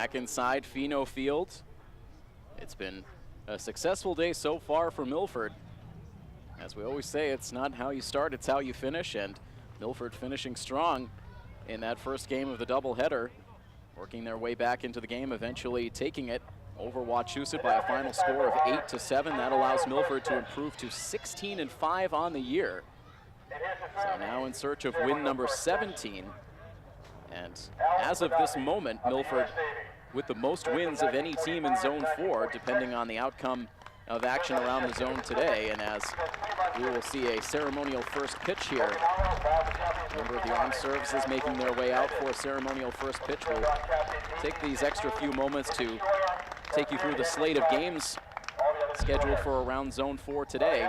back inside Fino Field. It's been a successful day so far for Milford. As we always say, it's not how you start, it's how you finish, and Milford finishing strong in that first game of the doubleheader, working their way back into the game, eventually taking it over Wachusett by a final score of 8-7. That allows Milford to improve to 16-5 on the year. So now in search of win number 17. And as of this moment, Milford with the most wins of any team in Zone 4, depending on the outcome of action around the zone today. And as we will see a ceremonial first pitch here, a number of the arm services making their way out for a ceremonial first pitch. We'll take these extra few moments to take you through the slate of games scheduled for around Zone 4 today.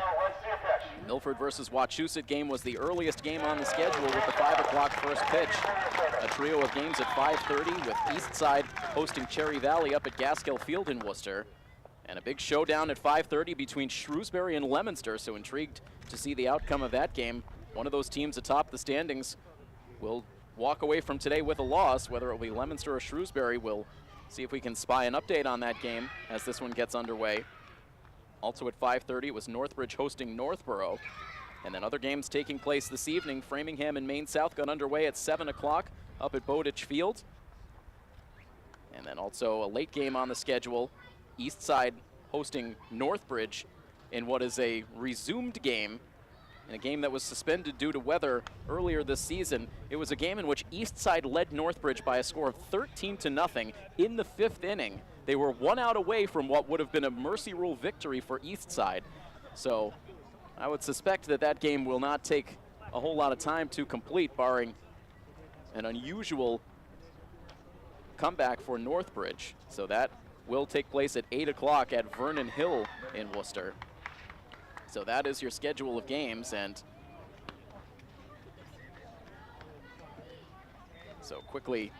Milford versus Wachusett game was the earliest game on the schedule with the 5 o'clock first pitch. A trio of games at 5:30 with Eastside hosting Cherry Valley up at Gaskill Field in Worcester. And a big showdown at 5:30 between Shrewsbury and Leominster, so intrigued to see the outcome of that game. One of those teams atop the standings will walk away from today with a loss. Whether it will be Leominster or Shrewsbury, we'll see if we can spy an update on that game as this one gets underway. Also at 5:30, it was Northbridge hosting Northborough. And then other games taking place this evening. Framingham and Maine South got underway at 7 o'clock up at Bowditch Field. And then also a late game on the schedule. Eastside hosting Northbridge in what is a resumed game, in a game that was suspended due to weather earlier this season. It was a game in which Eastside led Northbridge by a score of 13-0 in the 5th inning. They were 1 out away from what would have been a mercy rule victory for Eastside. So I would suspect that that game will not take a whole lot of time to complete, barring an unusual comeback for Northbridge. So that will take place at 8 o'clock at Vernon Hill in Worcester. So that is your schedule of games, and so quickly,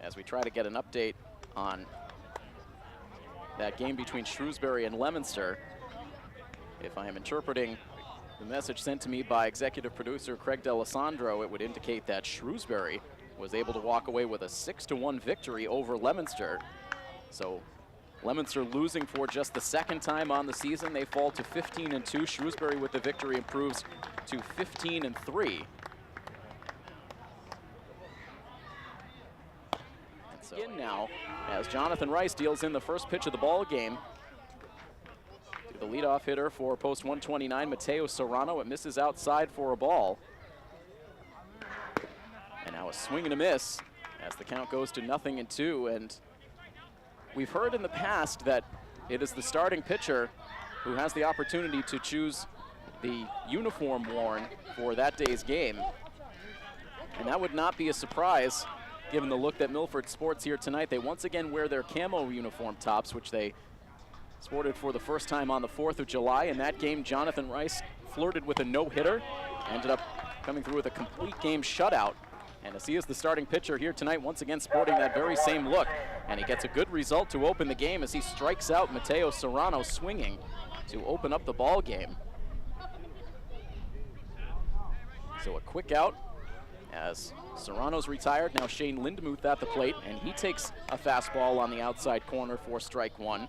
as we try to get an update on that game between Shrewsbury and Leominster, if I am interpreting the message sent to me by executive producer Craig D'Alessandro, it would indicate that Shrewsbury was able to walk away with a 6-1 victory over Leominster. So Leominster losing for just the 2nd time on the season. They fall to 15-2. Shrewsbury with the victory improves to 15-3. So in now, as Jonathan Rice deals in the first pitch of the ball game. The leadoff hitter for post 129, Mateo Serrano. It misses outside for a ball. And now a swing and a miss as the count goes to 0-2. And we've heard in the past that it is the starting pitcher who has the opportunity to choose the uniform worn for that day's game. And that would not be a surprise given the look that Milford sports here tonight. They once again wear their camo uniform tops, which they sported for the first time on the 4th of July. In that game, Jonathan Rice flirted with a no-hitter, ended up coming through with a complete game shutout. And as he is the starting pitcher here tonight, once again sporting that very same look. And he gets a good result to open the game as he strikes out Mateo Serrano swinging to open up the ball game. So a quick out as Serrano's retired. Now Shane Lindemuth at the plate, and he takes a fastball on the outside corner for strike 1.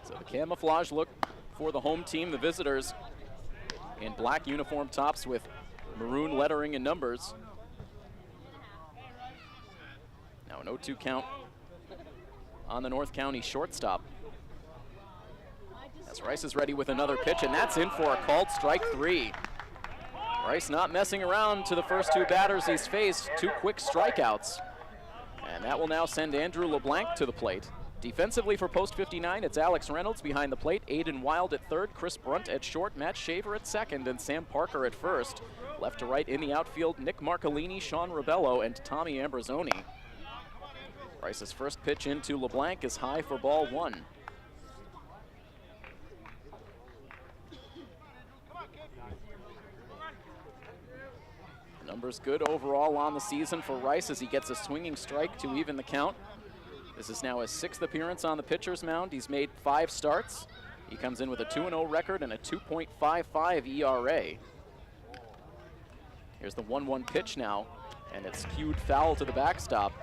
So the camouflage look for the home team, the visitors in black uniform tops with maroon lettering and numbers. Now an 0-2 count on the North County shortstop. As Rice is ready with another pitch, and that's in for a called strike 3. Rice not messing around to the first 2 batters he's faced, 2 quick strikeouts. And that will now send Andrew LeBlanc to the plate. Defensively for post 59, it's Alex Reynolds behind the plate, Aiden Wild at 3rd, Chris Brunt at short, Matt Shaver at 2nd, and Sam Parker at 1st. Left to right in the outfield, Nick Marcolini, Sean Rebello, and Tommy Ambrosoni. Rice's first pitch into LeBlanc is high for ball 1. Numbers good overall on the season for Rice as he gets a swinging strike to even the count. This is now his 6th appearance on the pitcher's mound. He's made 5 starts. He comes in with a 2-0 record and a 2.55 ERA. Here's the 1-1 pitch now, and it's cued foul to the backstop.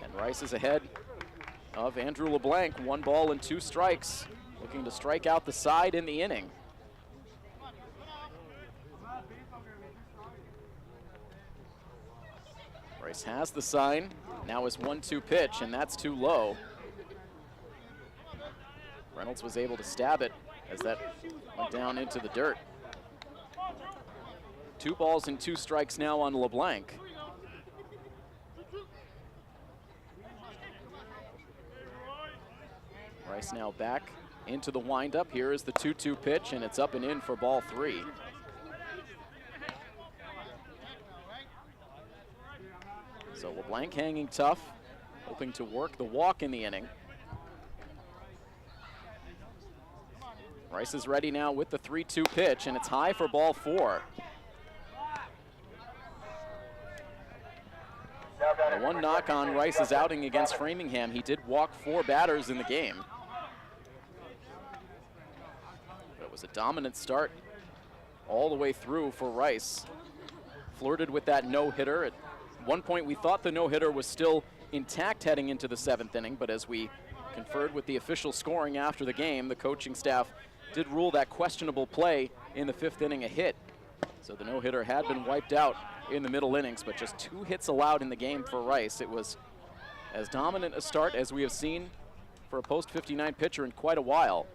And Rice is ahead of Andrew LeBlanc, 1 ball and 2 strikes, looking to strike out the side in the inning. Rice has the sign. Now his 1-2 pitch, and that's too low. Reynolds was able to stab it as that went down into the dirt. 2 balls and 2 strikes now on LeBlanc. Rice now back into the windup. Here is the 2-2 pitch, and it's up and in for ball 3. So LeBlanc hanging tough, hoping to work the walk in the inning. Rice is ready now with the 3-2 pitch, and it's high for ball 4. The 1 knock on Rice's outing against Framingham. He did walk 4 batters in the game. But it was a dominant start all the way through for Rice. Flirted with that no-hitter. At one point, we thought the no-hitter was still intact heading into the 7th inning, but as we conferred with the official scoring after the game, the coaching staff did rule that questionable play in the 5th inning a hit. So the no-hitter had been wiped out in the middle innings, but just 2 hits allowed in the game for Rice. It was as dominant a start as we have seen for a post-59 pitcher in quite a while.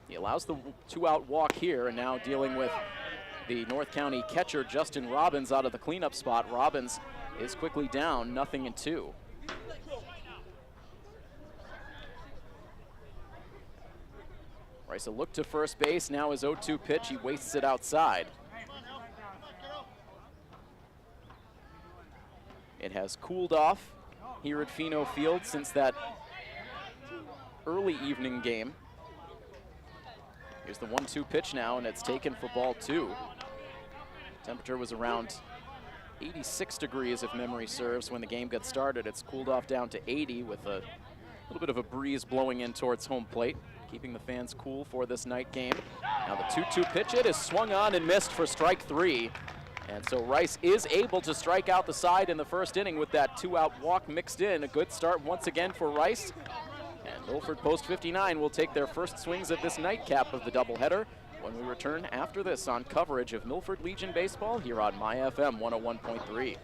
He allows the 2-out walk here, and now dealing with the North County catcher, Justin Robbins, out of the cleanup spot. Robbins is quickly down, 0-2. Rice a look to first base. Now his 0-2 pitch, he wastes it outside. It has cooled off here at Fino Field since that early evening game. Here's the 1-2 pitch now, and it's taken for ball 2. Temperature was around 86 degrees, if memory serves, when the game got started. It's cooled off down to 80 with a little bit of a breeze blowing in towards home plate, keeping the fans cool for this night game. Now the 2-2 pitch, it is swung on and missed for strike 3. And so Rice is able to strike out the side in the 1st inning with that 2-out walk mixed in. A good start once again for Rice. And Milford Post 59 will take their first swings at this nightcap of the doubleheader when we return after this on coverage of Milford Legion Baseball here on My FM 101.3.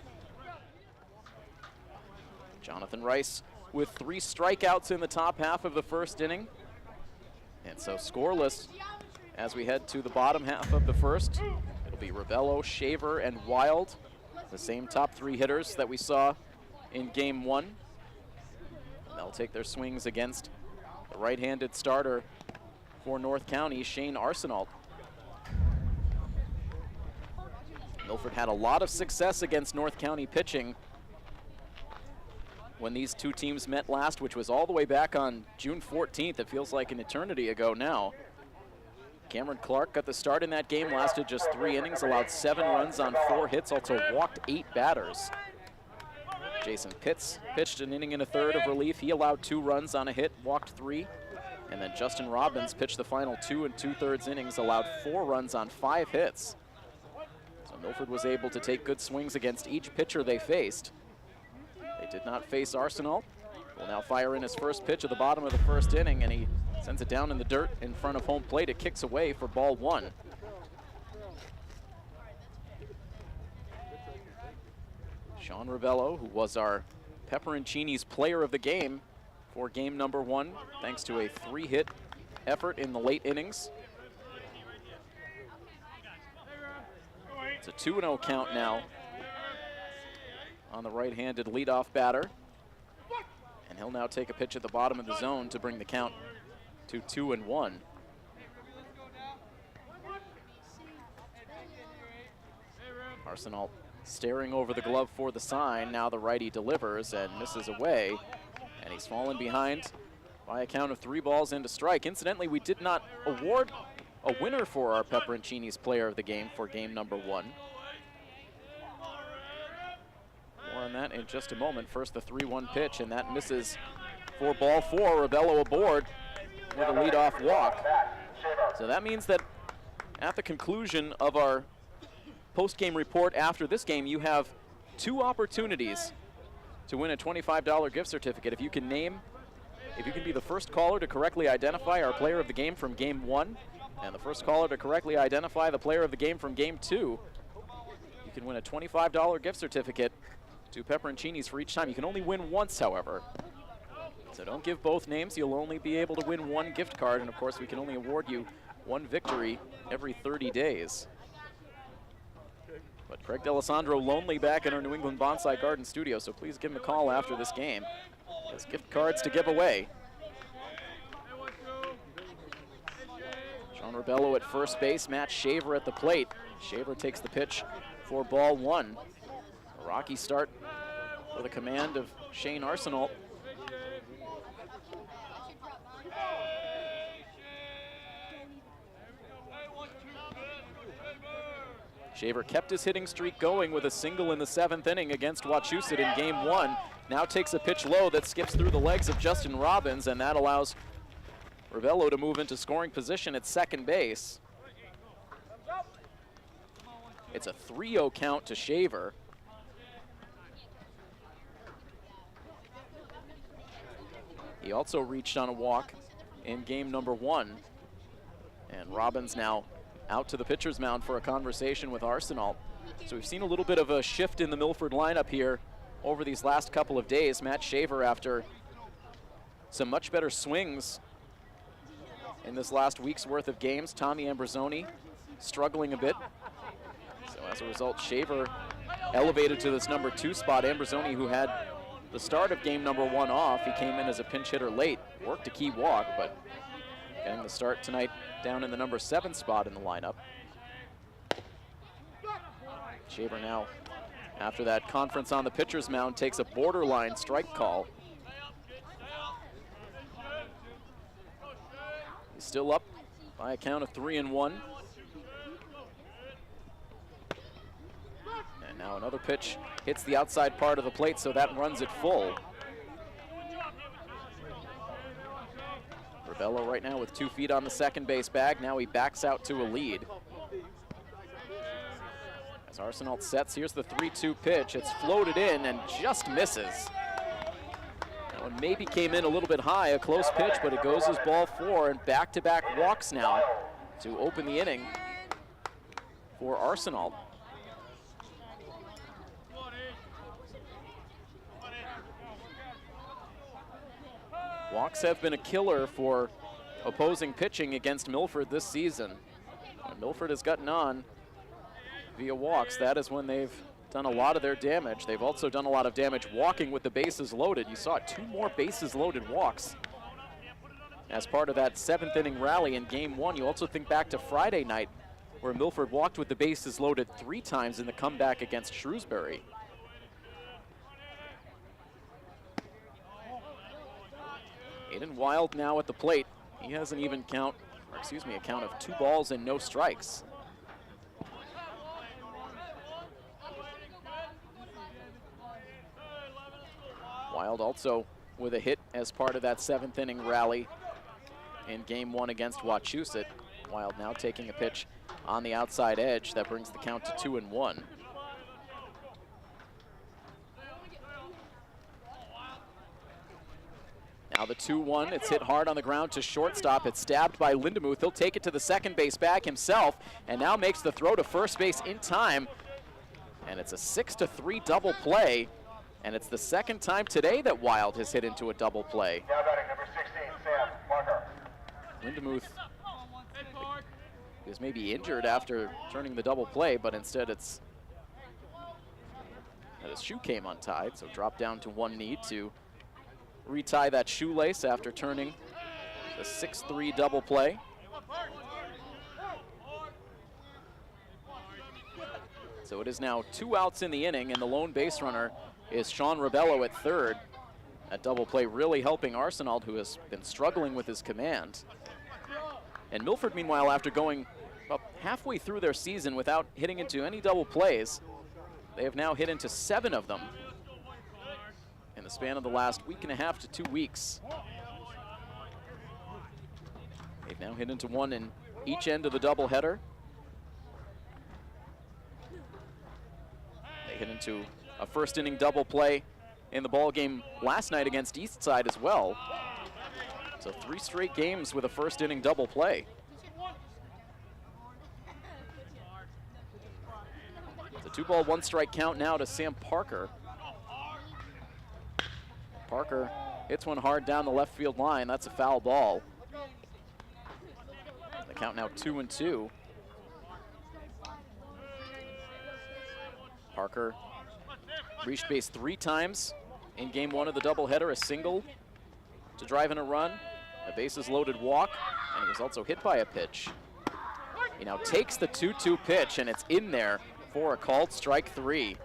Jonathan Rice with 3 strikeouts in the top half of the 1st inning. And so scoreless as we head to the bottom half of the 1st. It'll be Ravello, Shaver, and Wild, the same top 3 hitters that we saw in game 1. And they'll take their swings against the right-handed starter for North County, Shane Arsenault. Milford had a lot of success against North County pitching when these 2 teams met last, which was all the way back on June 14th. It feels like an eternity ago now. Cameron Clark got the start in that game, lasted just 3 innings, allowed 7 runs on 4 hits, also walked 8 batters. Jason Pitts pitched an inning and a third of relief. He allowed 2 runs on a hit, walked 3. And then Justin Robbins pitched the final 2 2/3 innings, allowed 4 runs on 5 hits. So Milford was able to take good swings against each pitcher they faced. They did not face Arsenault. Will now fire in his first pitch at the bottom of the 1st inning, and he sends it down in the dirt in front of home plate. It kicks away for ball 1. Sean Ravello, who was our Pepperoncini's player of the game for game number 1, thanks to a 3-hit effort in the late innings. It's a 2-0 count now on the right-handed leadoff batter. And he'll now take a pitch at the bottom of the zone to bring the count to 2-1. Arsenault staring over the glove for the sign. Now the righty delivers and misses away. And he's fallen behind by a count of 3 balls and a strike. Incidentally, we did not award a winner for our Pepperoncini's player of the game for game number 1. More on that in just a moment. First, the 3-1 pitch, and that misses for ball 4. Ravello aboard with a leadoff walk. So that means that at the conclusion of our post-game report after this game, you have 2 opportunities to win a $25 gift certificate. If you can be the first caller to correctly identify our player of the game from game 1, and the first caller to correctly identify the player of the game from game 2, you can win a $25 gift certificate to Pepperoncini's for each time. You can only win once, however. So don't give both names. You'll only be able to win 1 gift card, and of course we can only award you 1 victory every 30 days. But Craig D'Alessandro lonely back in our New England Bonsai Garden studio, so please give him a call after this game. He has gift cards to give away. Sean Rebello at first base, Matt Shaver at the plate. Shaver takes the pitch for ball 1. A rocky start for the command of Shane Arsenault. Shaver kept his hitting streak going with a single in the 7th inning against Wachusett in game 1. Now takes a pitch low that skips through the legs of Justin Robbins, and that allows Rebello to move into scoring position at second base. It's a 3-0 count to Shaver. He also reached on a walk in game number 1. And Robbins now out to the pitcher's mound for a conversation with Arsenault. So we've seen a little bit of a shift in the Milford lineup here over these last couple of days. Matt Shaver, after some much better swings in this last week's worth of games. Tommy Ambrosoni struggling a bit. So as a result, Shaver elevated to this number 2 spot. Ambrosoni, who had the start of game number 1 off, he came in as a pinch hitter late, worked a key walk, but getting the start tonight down in the number 7 spot in the lineup. Shaver now, after that conference on the pitcher's mound, takes a borderline strike call. He's still up by a count of 3-1. And now another pitch hits the outside part of the plate, so that runs it full. Rebello right now with 2 feet on the second base bag. Now he backs out to a lead. As Arsenault sets, here's the 3-2 pitch. It's floated in and just misses. That one maybe came in a little bit high, a close pitch, but it goes as ball 4, and back-to-back walks now to open the inning for Arsenault. Walks have been a killer for opposing pitching against Milford this season. When Milford has gotten on via walks, that is when they've done a lot of their damage. They've also done a lot of damage walking with the bases loaded. You saw 2 more bases loaded walks as part of that 7th inning rally in game 1. You also think back to Friday night, where Milford walked with the bases loaded 3 times in the comeback against Shrewsbury. Aiden Wild now at the plate. He has an even count, or excuse me, a count of 2 balls and no strikes. Wild also with a hit as part of that 7th inning rally in game 1 against Wachusett. Wild now taking a pitch on the outside edge that brings the count to 2-1. Now the 2-1, it's hit hard on the ground to shortstop. It's stabbed by Lindemuth. He'll take it to the second base bag himself and now makes the throw to first base in time. And it's a 6-3 double play. And it's the 2nd time today that Wild has hit into a double play. Now batting number 16, Sam Marker. Lindemuth is maybe injured after turning the double play, but instead it's that his shoe came untied, so dropped down to 1 knee to retie that shoelace after turning the 6-3 double play. So it is now 2 outs in the inning, and the lone base runner is Sean Rebello at third. That double play really helping Arsenault, who has been struggling with his command. And Milford, meanwhile, after going about halfway through their season without hitting into any double plays, they have now hit into 7 of them in the span of the last week and a half to 2 weeks. They've now hit into 1 in each end of the doubleheader. hit into a first inning double play in the ball game last night against Eastside as well. So 3 straight games with a first inning double play. It's a 2-ball, 1-strike count now to Sam Parker. Parker hits one hard down the left field line. That's a foul ball. The count now 2-2. Parker reached base 3 times in game 1 of the doubleheader, a single to drive in a run, a bases loaded walk, and he was also hit by a pitch. He now takes the 2-2 pitch, and it's in there for a called strike 3.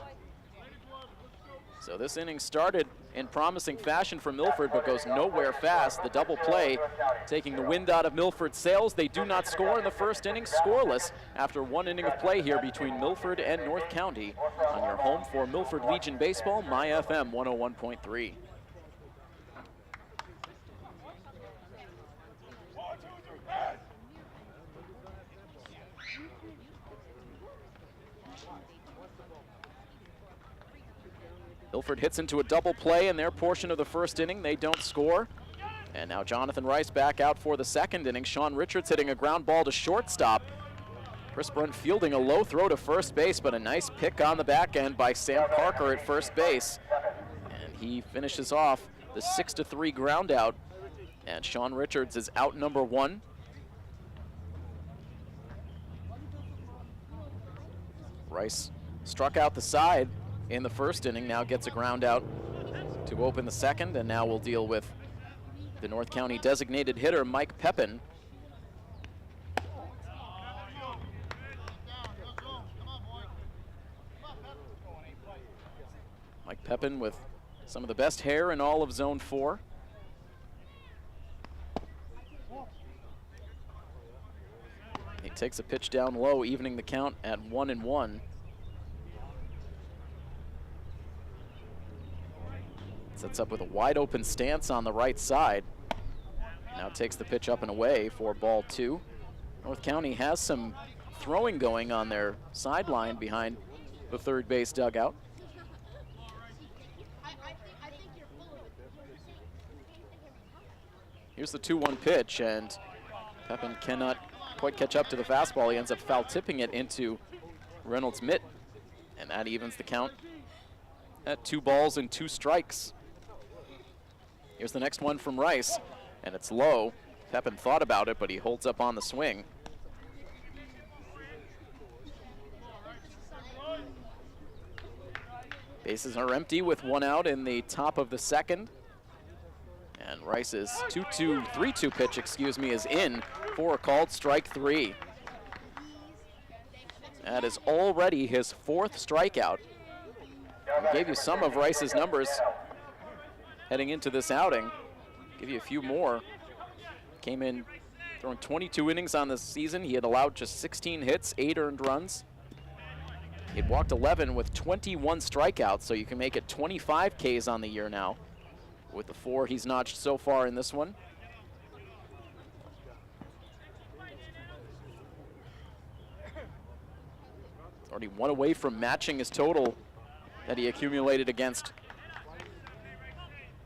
So this inning started in promising fashion for Milford, but goes nowhere fast. The double play taking the wind out of Milford's sails. They do not score in the first inning, scoreless after 1 inning of play here between Milford and North County on your home for Milford Legion Baseball, My FM 101.3. Milford hits into a double play in their portion of the first inning. They don't score. And now Jonathan Rice back out for the second inning. Sean Richards hitting a ground ball to shortstop. Chris Brunt fielding a low throw to first base, but a nice pick on the back end by Sam Parker at first base. And he finishes off the 6-3 ground out. And Sean Richards is out number 1. Rice struck out the side in the first inning, now gets a ground out to open the second, and now we'll deal with the North County designated hitter, Mike Pepin. Mike Pepin with some of the best hair in all of Zone 4. He takes a pitch down low, evening the count at 1-1. Sets up with a wide open stance on the right side. Now takes the pitch up and away for ball 2. North County has some throwing going on their sideline behind the third base dugout. Here's the 2-1 pitch, and Pepin cannot quite catch up to the fastball. He ends up foul tipping it into Reynolds' mitt, and that evens the count at 2 balls and 2 strikes. Here's the next one from Rice, and it's low. Pepin thought about it, but he holds up on the swing. Bases are empty with 1 out in the top of the second. And Rice's 3-2 pitch, is in for a called strike 3. That is already his 4th strikeout. I gave you some of Rice's numbers heading into this outing. Give you a few more. Came in throwing 22 innings on the season. He had allowed just 16 hits, 8 earned runs. He'd walked 11 with 21 strikeouts, so you can make it 25 Ks on the year now with the 4 he's notched so far in this one. Already 1 away from matching his total that he accumulated against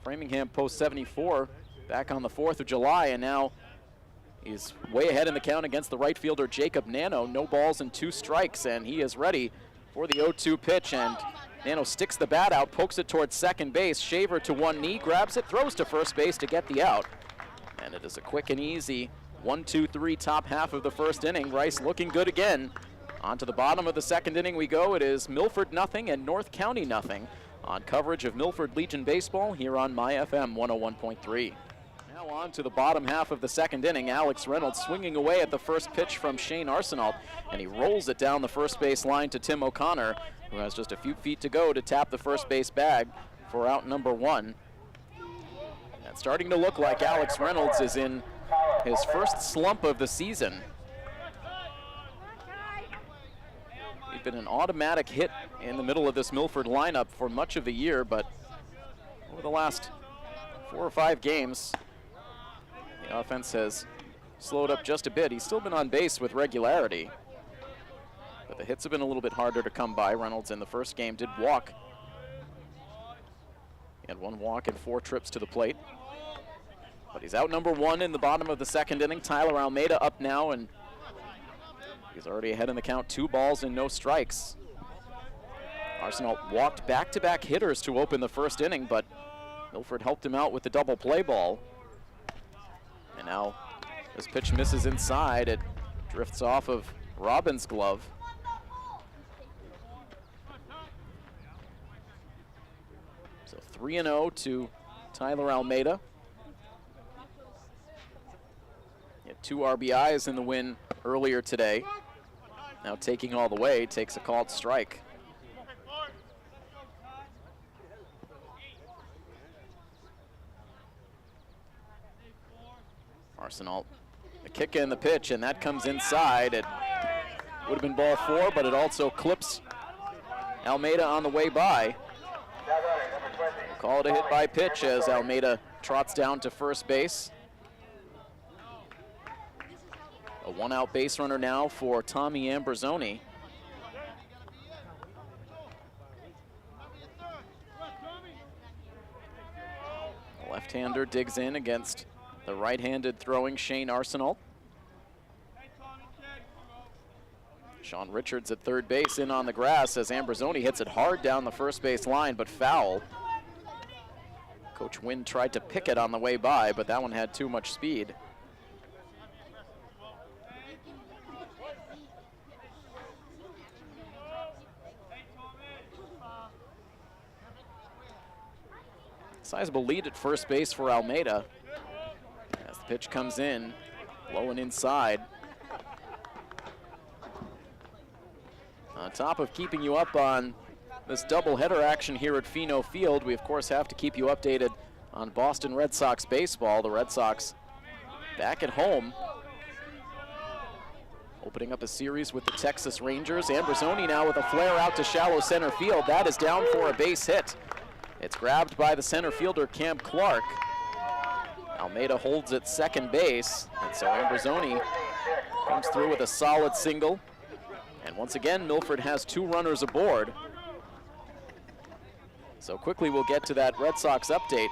Framingham post 74 back on the 4th of July, and now he's way ahead in the count against the right fielder Jacob Nano. No balls and 2 strikes, and he is ready for the 0-2 pitch, and Nano sticks the bat out, pokes it towards second base. Shaver to one knee, grabs it, throws to first base to get the out. And it is a quick and easy 1-2-3 top half of the first inning. Rice looking good again. On to the bottom of the second inning we go. It is Milford nothing and North County nothing on coverage of Milford Legion Baseball here on My FM 101.3. Now on to the bottom half of the second inning. Alex Reynolds swinging away at the first pitch from Shane Arsenault, and he rolls it down the first base line to Tim O'Connor, who has just a few feet to go to tap the first base bag for out number 1. And starting to look like Alex Reynolds is in his first slump of the season. He'd been an automatic hit in the middle of this Milford lineup for much of the year, but over the last 4 or 5 games, the offense has slowed up just a bit. He's still been on base with regularity, but The hits have been a little bit harder to come by. Reynolds in the first game did walk. He had 1 walk and 4 trips to the plate. But he's out number 1 in the bottom of the second inning. Tyler Almeida up now, and he's already ahead in the count. 2 balls and no strikes. Arsenault walked back-to-back hitters to open the first inning, but Milford helped him out with the double play ball. And now this pitch misses inside. It drifts off of Robbins' glove. So 3-0 to Tyler Almeida. He had 2 RBIs in the win earlier today. Now taking all the way, takes a called strike. Arsenault, the kick and the pitch, and that comes inside. It would have been ball 4, but it also clips Almeida on the way by. We'll call it a hit by pitch as Almeida trots down to first base. A 1-out base runner now for Tommy Ambrosoni. The left-hander digs in against the right-handed throwing Shane Arsenault. Sean Richards at third base in on the grass as Ambrosoni hits it hard down the first base line, but foul. Coach Wynn tried to pick it on the way by, but that one had too much speed. Sizable lead at first base for Almeida. As the pitch comes in, low and inside. On top of keeping you up on this doubleheader action here at Pheno Field, we of course have to keep you updated on Boston Red Sox baseball. The Red Sox back at home, opening up a series with the Texas Rangers. Ambrosoni now with a flare out to shallow center field. That is down for a base hit. It's grabbed by the center fielder, Cam Clark. Almeida holds at second base, and so Ambrosoni comes through with a solid single. And once again, Milford has 2 runners aboard. So quickly we'll get to that Red Sox update.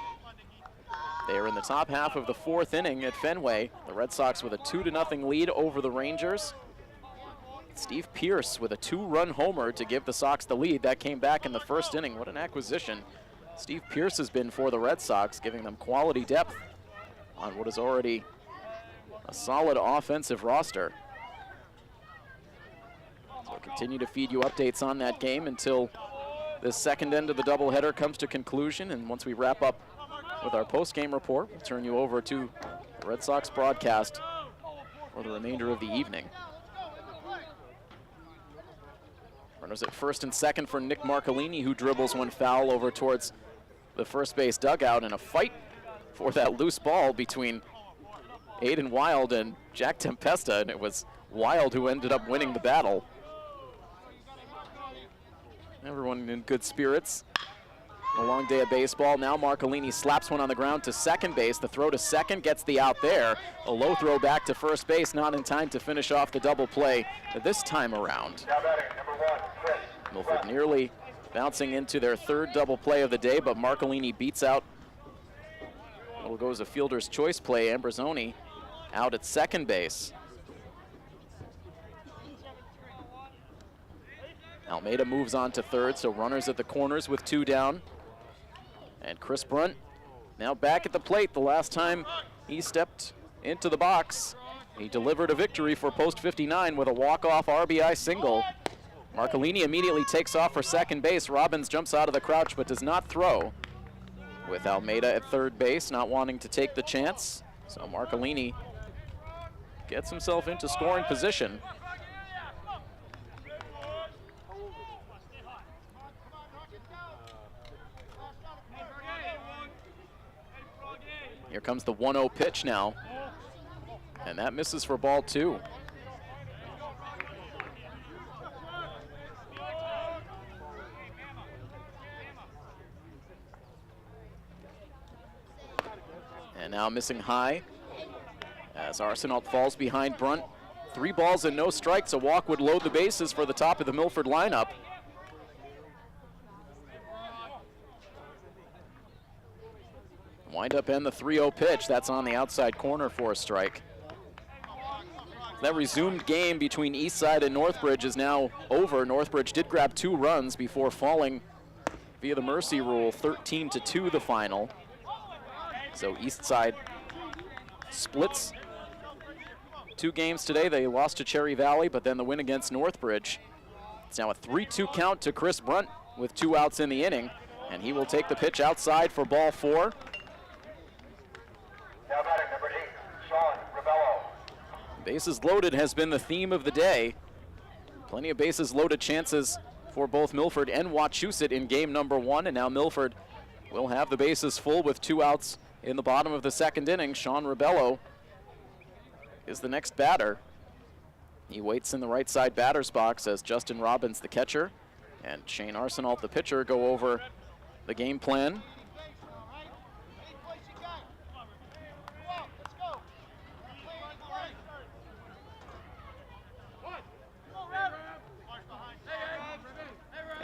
They are in the top half of the 4th inning at Fenway. The Red Sox with a 2-0 lead over the Rangers. Steve Pearce with a 2-run homer to give the Sox the lead. That came back in the first inning. What an acquisition Steve Pearce has been for the Red Sox, giving them quality depth on what is already a solid offensive roster. So we'll continue to feed you updates on that game until this second end of the doubleheader comes to conclusion. And once we wrap up with our post-game report, we'll turn you over to the Red Sox broadcast for the remainder of the evening. Runners at first and second for Nick Marcolini, who dribbles one foul over towards the first base dugout, in a fight for that loose ball between Aiden Wild and Jack Tempesta, and it was Wild who ended up winning the battle. Everyone in good spirits. A long day of baseball. Now Marcolini slaps one on the ground to second base. The throw to second gets the out there. A low throw back to first base, not in time to finish off the double play this time around. Milford nearly bouncing into their 3rd double play of the day, but Marcolini beats out what goes a fielder's choice play. Ambrosoni out at second base. Almeida moves on to third, so runners at the corners with 2 down. And Chris Brunt now back at the plate. The last time he stepped into the box, he delivered a victory for Post 59 with a walk-off RBI single. Marcolini immediately takes off for second base. Robbins jumps out of the crouch but does not throw, with Almeida at third base not wanting to take the chance. So Marcolini gets himself into scoring position. Here comes the 1-0 pitch now, and that misses for ball 2. And now missing high as Arsenault falls behind Brunt 3 balls and no strikes. A walk would load the bases for the top of the Milford lineup. Wind up and the 3-0 pitch. That's on the outside corner for a strike. That resumed game between Eastside and Northbridge is now over. Northbridge did grab 2 runs before falling via the mercy rule, 13-2 the final. So Eastside splits 2 games today. They lost to Cherry Valley, but then the win against Northbridge. It's now a 3-2 count to Chris Brunt with 2 outs in the inning, and he will take the pitch outside for ball 4. Now batting number 8, Sean Rebello. Bases loaded has been the theme of the day. Plenty of bases loaded chances for both Milford and Wachusett in game number 1, and now Milford will have the bases full with 2 outs in the bottom of the 2nd inning. Sean Rebello is the next batter. He waits in the right side batter's box as Justin Robbins, the catcher, and Shane Arsenault, the pitcher, go over the game plan.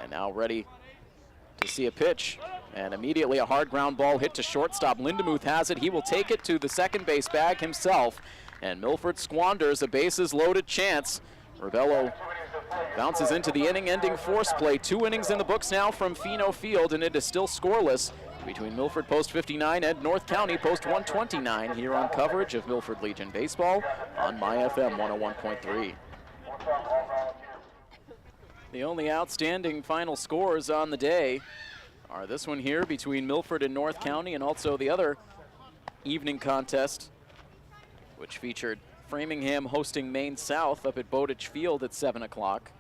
And now ready to see a pitch. And immediately a hard ground ball hit to shortstop. Lindemuth has it. He will take it to the second base bag himself. And Milford squanders a bases loaded chance. Rebello bounces into the inning-ending force play. 2 innings in the books now from Fino Field, and it is still scoreless between Milford Post 59 and North County Post 129 here on coverage of Milford Legion Baseball on MyFM 101.3. The only outstanding final scores on the day are this one here between Milford and North County, and also the other evening contest, which featured Framingham hosting Maine South up at Bowditch Field at 7 o'clock.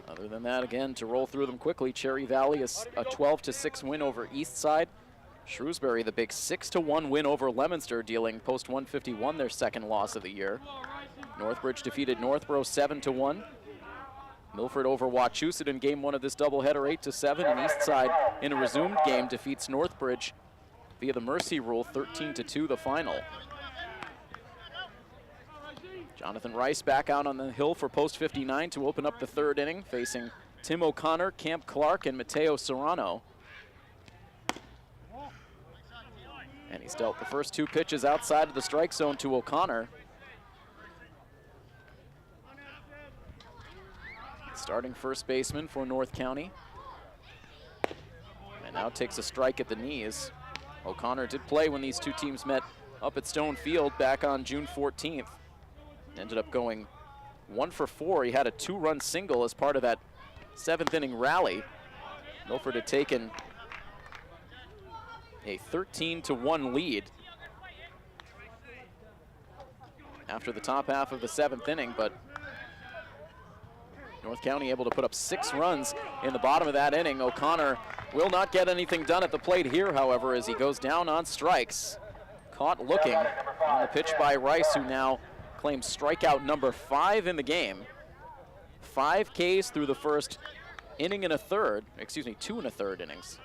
Other than that, again, to roll through them quickly, Cherry Valley is a 12-6 win over Eastside. Shrewsbury, the big 6-1 win over Leominster, dealing Post 151 their 2nd loss of the year. Northbridge defeated Northborough 7-1. Milford over Wachusett in game 1 of this doubleheader 8-7, and Eastside in a resumed game defeats Northbridge via the mercy rule 13-2 the final. Jonathan Rice back out on the hill for Post 59 to open up the 3rd inning, facing Tim O'Connor, Camp Clark, and Mateo Serrano. And he's dealt the first 2 pitches outside of the strike zone to O'Connor. Starting first baseman for North County. And now takes a strike at the knees. O'Connor did play when these 2 teams met up at Stone Field back on June 14th. Ended up going 1 for 4. He had a 2-run single as part of that 7th inning rally. Milford had taken a 13-1 lead after the top half of the 7th inning, but North County able to put up 6 runs in the bottom of that inning. O'Connor will not get anything done at the plate here, however, as he goes down on strikes. Caught looking on the pitch by Rice, who now claims strikeout number 5 in the game. 5 Ks through the first inning and a third, 2 1/3 innings.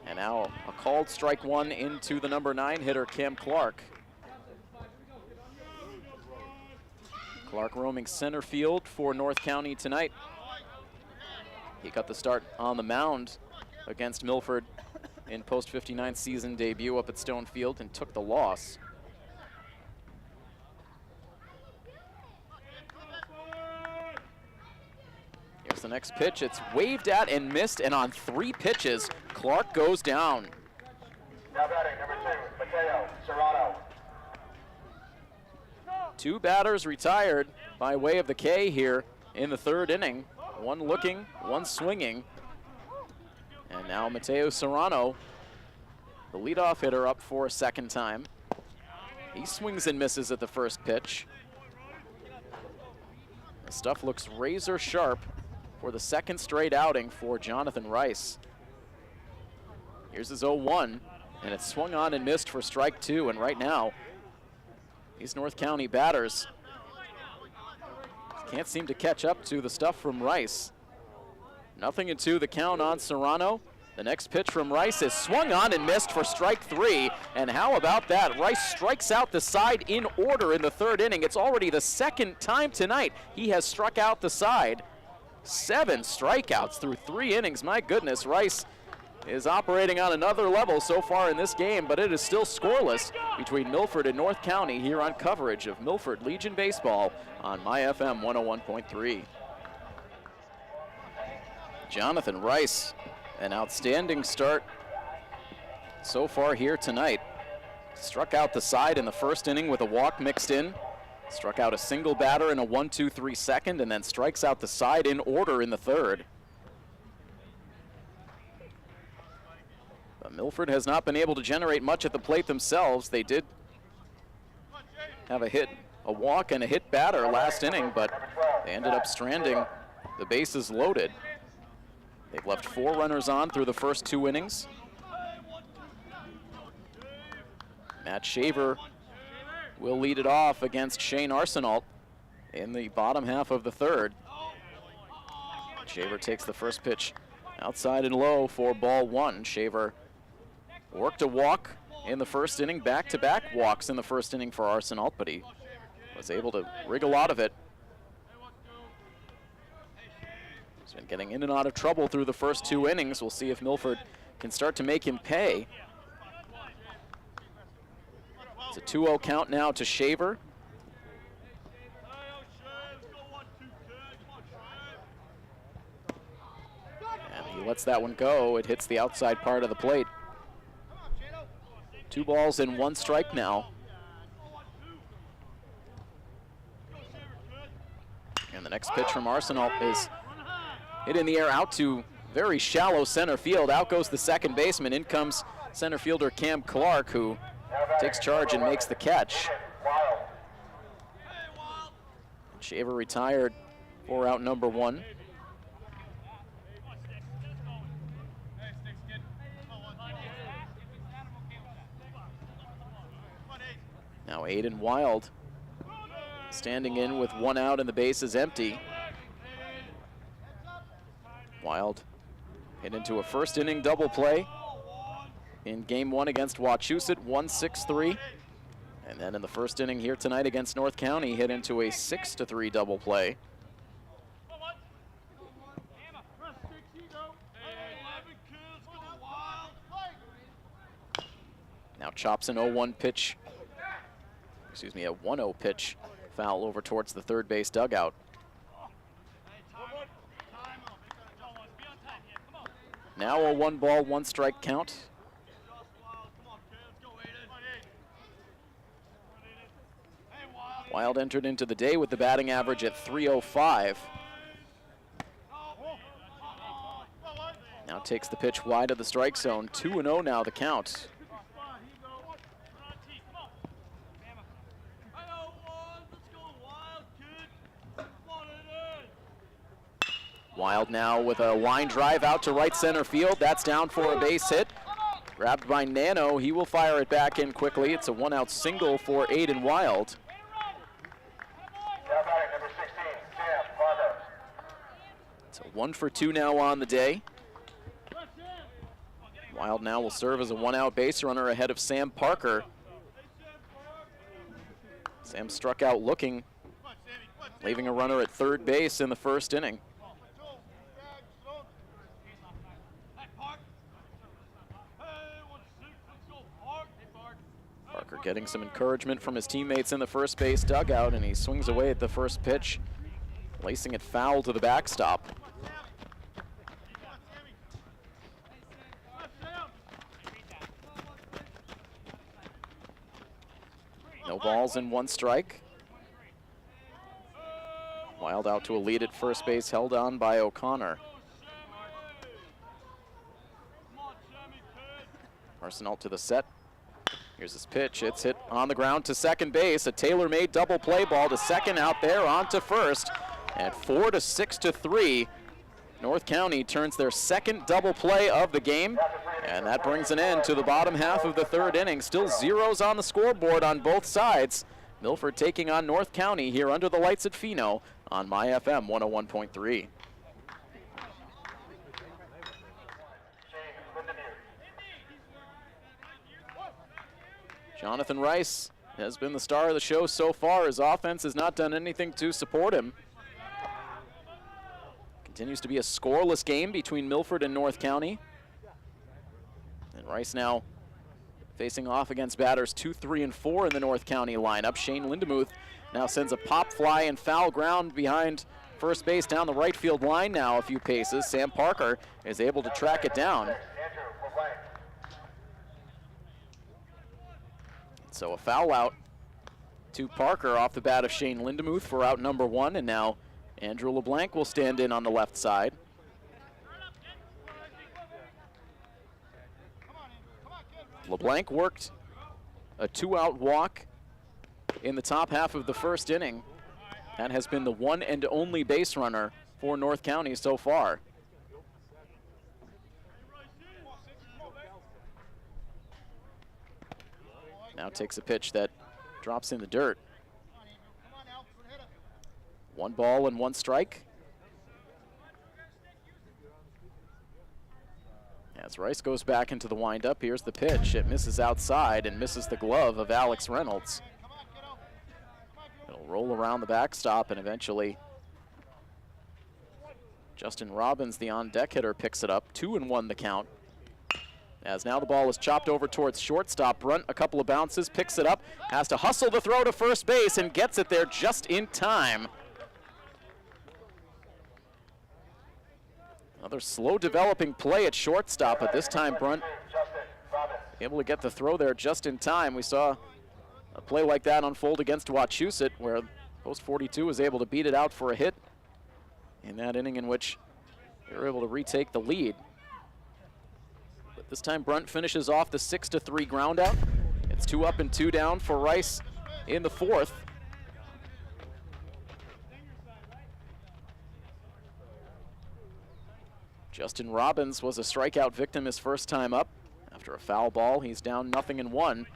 And now a called strike 1 into the number 9 hitter, Cam Clark. Clark roaming center field for North County tonight. He got the start on the mound against Milford in Post 59 season debut up at Stone Field and took the loss. Here's the next pitch. It's waved at and missed, and on 3 pitches, Clark goes down. Now batting number 2, Mateo Serrano. 2 batters retired by way of the K here in the 3rd inning. 1 looking, 1 swinging. And now Mateo Serrano, the leadoff hitter, up for a 2nd time. He swings and misses at the first pitch. The stuff looks razor sharp for the 2nd straight outing for Jonathan Rice. Here's his 0-1, and it's swung on and missed for strike 2, and right now, these North County batters can't seem to catch up to the stuff from Rice. 0-2 the count on Serrano, The next pitch from Rice is swung on and missed for strike 3. And how about that? Rice strikes out the side in order in the 3rd inning. It's already the 2nd time tonight he has struck out the side. 7 strikeouts through 3 innings. My goodness, Rice is operating on another level so far in this game, but it is still scoreless between Milford and North County here on coverage of Milford Legion Baseball on MyFM 101.3. Jonathan Rice, an outstanding start so far here tonight. Struck out the side in the 1st inning with a walk mixed in. Struck out a single batter in a 1-2-3 second, and then strikes out the side in order in the 3rd. But Milford has not been able to generate much at the plate themselves. They did have a walk and a hit batter last inning, but they ended up stranding the bases loaded. They've left 4 runners on through the first 2 innings. Matt Shaver will lead it off against Shane Arsenault in the bottom half of the 3rd. Shaver takes the first pitch outside and low for ball 1. Shaver worked a walk in the 1st inning, back-to-back walks in the 1st inning for Arsenault, but he was able to wriggle out of it. He's been getting in and out of trouble through the first 2 innings. We'll see if Milford can start to make him pay. It's a 2-0 count now to Shaver. And he lets that one go. It hits the outside part of the plate. 2 balls and 1 strike now. And the next pitch from Arsenault is hit in the air out to very shallow center field. Out goes the second baseman. In comes center fielder Cam Clark, who takes charge and makes the catch. Shaver retired for out number 1. Now Aiden Wild standing in with 1 out and the base is empty. Wild hit into a 1st inning double play in game 1 against Wachusett, 1-6-3. And then in the 1st inning here tonight against North County, hit into a 6-3 double play. Now chops an 0-1 pitch, excuse me, a 1-0 pitch foul over towards the 3rd base dugout. Now a 1 ball, 1 strike count. Wild entered into the day with the batting average at .305. Now takes the pitch wide of the strike zone. 2-0 now the count. Wild now with a line drive out to right center field. That's down for a base hit. Grabbed by Nano. He will fire it back in quickly. It's a 1-out single for Aiden Wild. It's a 1 for 2 now on the day. Wild now will serve as a 1-out base runner ahead of Sam Parker. Sam struck out looking, leaving a runner at 3rd base in the 1st inning. Parker getting some encouragement from his teammates in the 1st base dugout, and he swings away at the first pitch, lacing it foul to the backstop. No balls and 1 strike. Wild out to a lead at first base, held on by O'Connor. Arsenault to the set. Here's his pitch. It's hit on the ground to second base. A tailor-made double play ball to second, out there on to first. And 4-6-3. North County turns their 2nd double play of the game. And that brings an end to the bottom half of the 3rd inning. Still zeros on the scoreboard on both sides. Milford taking on North County here under the lights at Pheno on MyFM 101.3. Jonathan Rice has been the star of the show so far. His offense has not done anything to support him. Continues to be a scoreless game between Milford and North County. And Rice now facing off against batters 2, 3, and 4 in the North County lineup. Shane Lindemuth now sends a pop fly and foul ground behind first base down the right field line now a few paces. Sam Parker is able to track it down. So a foul out to Parker off the bat of Shane Lindemuth for out number 1, and now Andrew LeBlanc will stand in on the left side. LeBlanc worked a 2-out walk in the top half of the first inning. That has been the one and only base runner for North County so far. Now takes a pitch that drops in the dirt. 1 ball and 1 strike. As Rice goes back into the windup, here's the pitch. It misses outside and misses the glove of Alex Reynolds. It'll roll around the backstop, and eventually Justin Robbins, the on-deck hitter, picks it up. 2-1 the count. As now the ball is chopped over towards shortstop. Brunt, a couple of bounces, picks it up, has to hustle the throw to first base and gets it there just in time. Another slow developing play at shortstop, but this time Brunt able to get the throw there just in time. We saw a play like that unfold against Wachusett, where post 42 was able to beat it out for a hit in that inning in which they were able to retake the lead. But this time Brunt finishes off the 6-3 ground out. It's 2 up and 2 down for Rice in the 4th. Justin Robbins was a strikeout victim his first time up. After a foul ball, he's down 0-1.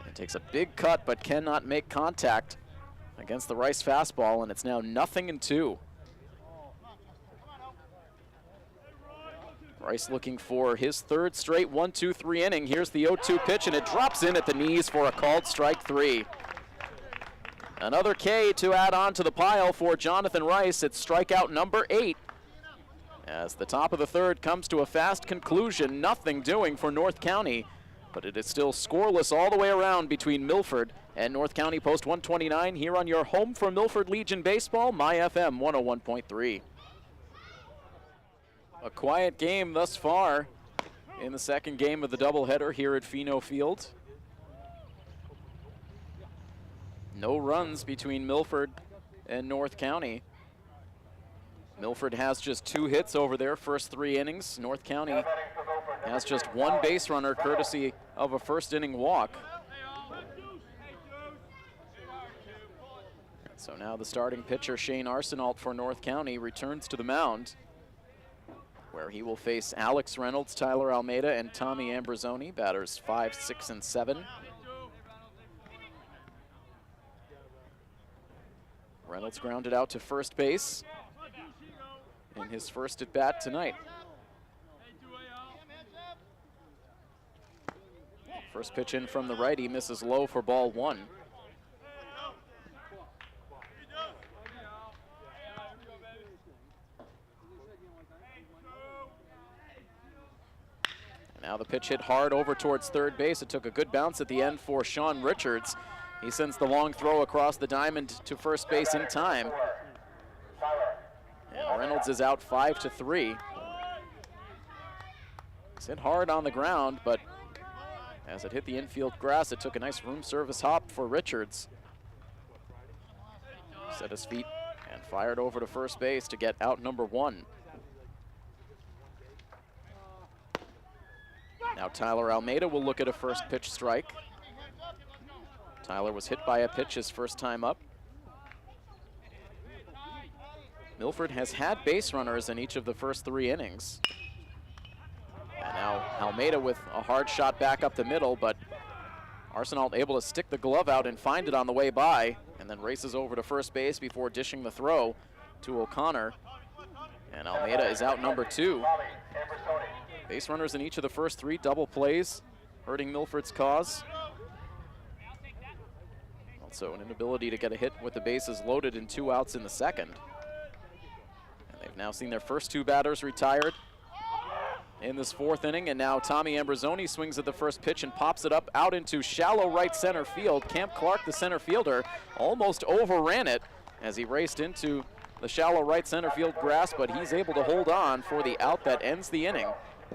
And takes a big cut but cannot make contact against the Rice fastball, and it's now 0-2. Rice looking for his 3rd straight 1-2-3 inning. Here's the 0-2 pitch, and it drops in at the knees for a called strike 3. Another K to add on to the pile for Jonathan Rice. It's strikeout number 8. As the top of the 3rd comes to a fast conclusion, nothing doing for North County, but it is still scoreless all the way around between Milford and North County Post 129 here on your home for Milford Legion Baseball, My FM 101.3. A quiet game thus far in the 2nd game of the doubleheader here at Pheno Field. No runs between Milford and North County. Milford has just 2 hits over their first 3 innings. North County has just 1 base runner courtesy of a first inning walk. So now the starting pitcher, Shane Arsenault for North County, returns to the mound, where he will face Alex Reynolds, Tyler Almeida, and Tommy Ambrosoni, batters 5, 6, and 7. Reynolds grounded out to first base in his first at bat tonight. First pitch in from the righty, misses low for ball 1. Now the pitch hit hard over towards third base. It took a good bounce at the end for Sean Richards. He sends the long throw across the diamond to first base in time. And Reynolds is out 5-3. It's hit hard on the ground, but as it hit the infield grass, it took a nice room service hop for Richards. Set his feet and fired over to first base to get out number 1. Now Tyler Almeida will look at a first pitch strike. Tyler was hit by a pitch his first time up. Milford has had base runners in each of the first 3 innings. And now Almeida with a hard shot back up the middle, but Arsenault able to stick the glove out and find it on the way by, and then races over to first base before dishing the throw to O'Connor. And Almeida is out number 2. Base runners in each of the first 3 double plays, hurting Milford's cause. Also an inability to get a hit with the bases loaded and 2 outs in the second. And they've now seen their first 2 batters retired in this 4th inning, and now Tommy Ambrosoni swings at the first pitch and pops it up out into shallow right center field. Camp Clark, the center fielder, almost overran it as he raced into the shallow right center field grass, but he's able to hold on for the out that ends the inning.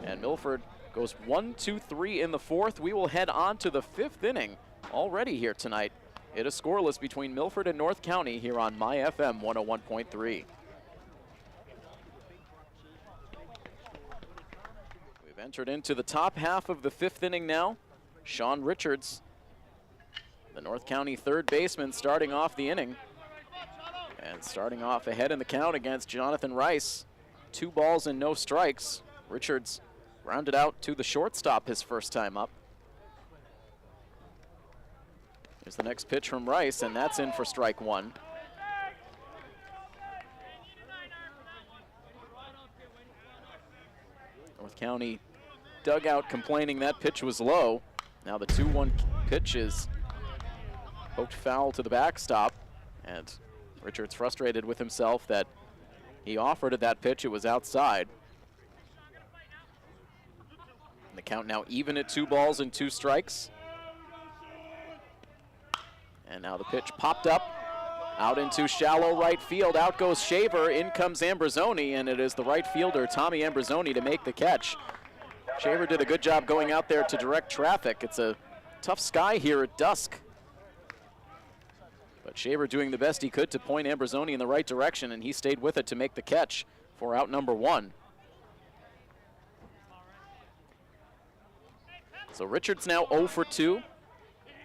And Milford goes 1-2-3 in the 4th. We will head on to the 5th inning already here tonight. It is scoreless between Milford and North County here on My FM 101.3. We've entered into the top half of the 5th inning now. Sean Richards, the North County third baseman, starting off the inning. And starting off ahead in the count against Jonathan Rice. 2 balls and no strikes. Richards grounded out to the shortstop his first time up. Here's the next pitch from Rice, and that's in for strike 1. North County dugout complaining that pitch was low. Now the 2-1 pitch is poked foul to the backstop, and Richards frustrated with himself that he offered at that pitch. It was outside. And the count now even at 2 balls and 2 strikes. And now the pitch popped up out into shallow right field. Out goes Shaver, in comes Ambrosoni, and it is the right fielder, Tommy Ambrosoni, to make the catch. Shaver did a good job going out there to direct traffic. It's a tough sky here at dusk. But Shaver doing the best he could to point Ambrosoni in the right direction, and he stayed with it to make the catch for out number 1. So Richards now 0 for 2.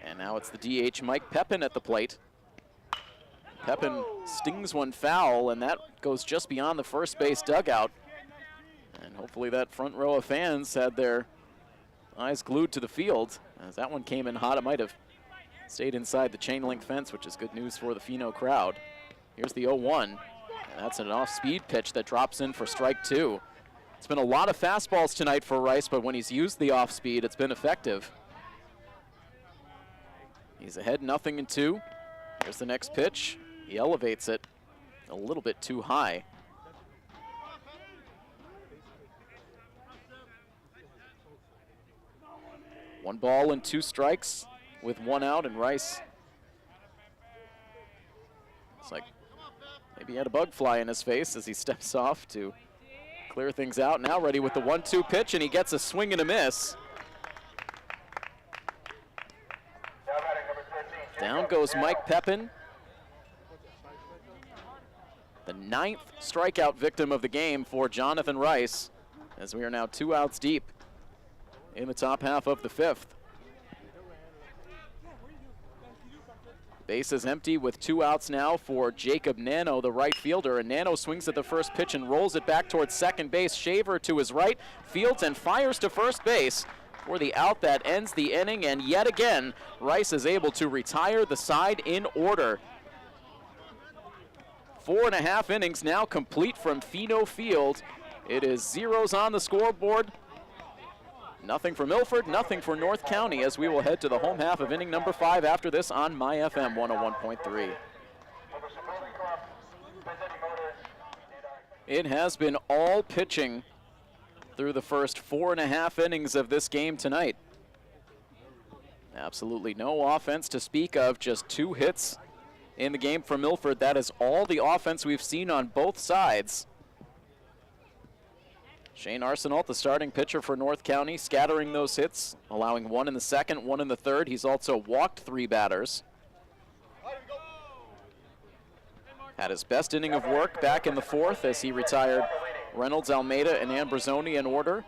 And now it's the DH Mike Pepin at the plate. Pepin stings one foul, and that goes just beyond the first base dugout. And hopefully that front row of fans had their eyes glued to the field. As that one came in hot, it might have stayed inside the chain link fence, which is good news for the Pheno crowd. Here's the 0-1, and that's an off-speed pitch that drops in for strike 2. It's been a lot of fastballs tonight for Rice, but when he's used the off-speed, it's been effective. He's ahead 0-2. Here's the next pitch. He elevates it a little bit too high. One ball and 2 strikes with 1 out, and Rice, it's like maybe he had a bug fly in his face as he steps off to clear things out. Now ready with the 1-2 pitch, and he gets a swing and a miss. Down goes Mike Pepin, the 9th strikeout victim of the game for Jonathan Rice, as we are now 2 outs deep in the top half of the 5th. Base is empty with 2 outs now for Jacob Nano, the right fielder, and Nano swings at the first pitch and rolls it back towards second base. Shaver to his right, fields and fires to first base for the out that ends the inning, and yet again, Rice is able to retire the side in order. 4.5 innings now complete from Pheno Field. It is zeros on the scoreboard. Nothing for Milford, nothing for North County, as we will head to the home half of inning number 5 after this on My FM 101.3. It has been all pitching through the first 4.5 innings of this game tonight. Absolutely no offense to speak of, just 2 hits in the game for Milford. That is all the offense we've seen on both sides. Shane Arsenault, the starting pitcher for North County, scattering those hits, allowing 1 in the second, 1 in the third. He's also walked 3 batters. Had his best inning of work back in the 4th as he retired Reynolds, Almeida, and Ambrosoni in order.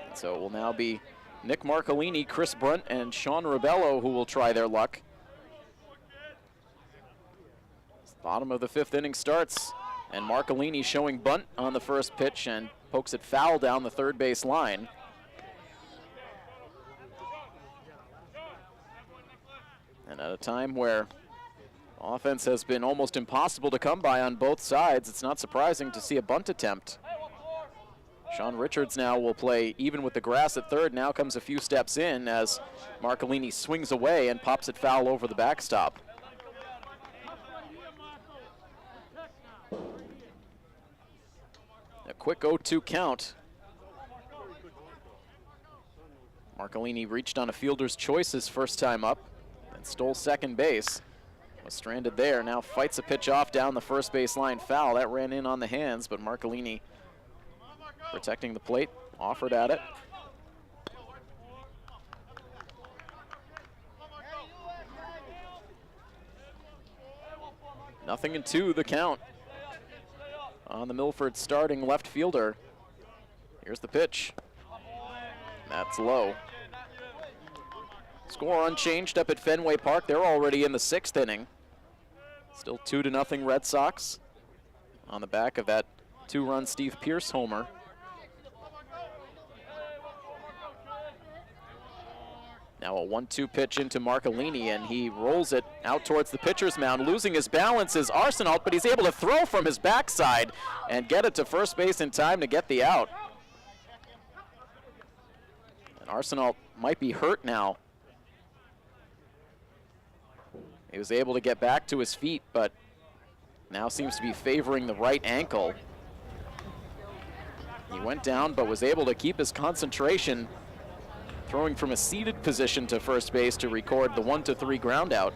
And so it will now be Nick Marcolini, Chris Brunt, and Sean Ribello who will try their luck. Bottom of the 5th inning starts, and Marcolini showing bunt on the first pitch and pokes it foul down the third base line. And at a time where offense has been almost impossible to come by on both sides, it's not surprising to see a bunt attempt. Sean Richards now will play even with the grass at third. Now comes a few steps in as Marcolini swings away and pops it foul over the backstop. A quick 0-2 count. Marcolini reached on a fielder's choice his first time up and stole second base. Was stranded there, now fights a pitch off down the first baseline foul. That ran in on the hands, but Marcolini protecting the plate, offered at it. Nothing in 2, the count on the Milford starting left fielder. Here's the pitch. That's low. Score unchanged up at Fenway Park. They're already in the 6th inning. Still 2-0 Red Sox on the back of that 2-run Steve Pierce homer. Now a 1-2 pitch into Marcolini, and he rolls it out towards the pitcher's mound. Losing his balance is Arsenault, but he's able to throw from his backside and get it to first base in time to get the out. And Arsenault might be hurt now. He was able to get back to his feet, but now seems to be favoring the right ankle. He went down, but was able to keep his concentration, throwing from a seated position to first base to record the 1-3 ground out.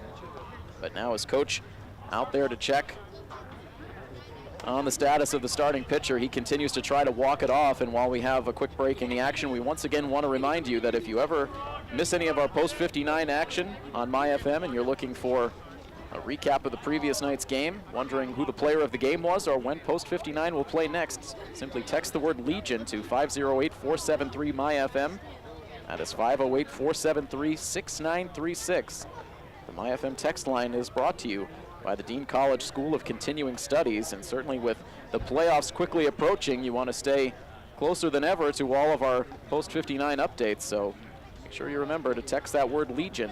But now his coach out there to check on the status of the starting pitcher. He continues to try to walk it off, and while we have a quick break in the action, we once again want to remind you that if you ever miss any of our post 59 action on MyFM and you're looking for a recap of the previous night's game, wondering who the player of the game was or when post 59 will play next, simply text the word Legion to 508-473-MyFM. That is 508-473-6936. The MyFM text line is brought to you by the Dean College School of Continuing Studies, and certainly with the playoffs quickly approaching, you want to stay closer than ever to all of our post 59 updates, so make sure you remember to text that word Legion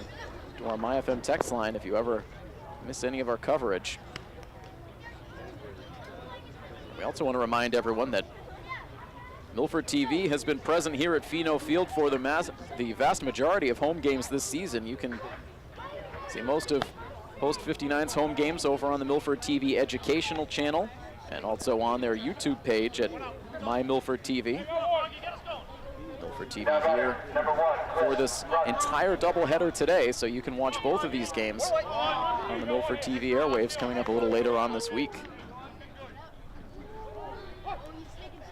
to our MyFM text line if you ever miss any of our coverage. We also want to remind everyone that Milford TV has been present here at Pheno Field for the vast majority of home games this season. You can see most of Post 59's home games over on the Milford TV educational channel and also on their YouTube page at My Milford TV. Milford TV here for this entire doubleheader today, so you can watch both of these games on the Milford TV airwaves coming up a little later on this week.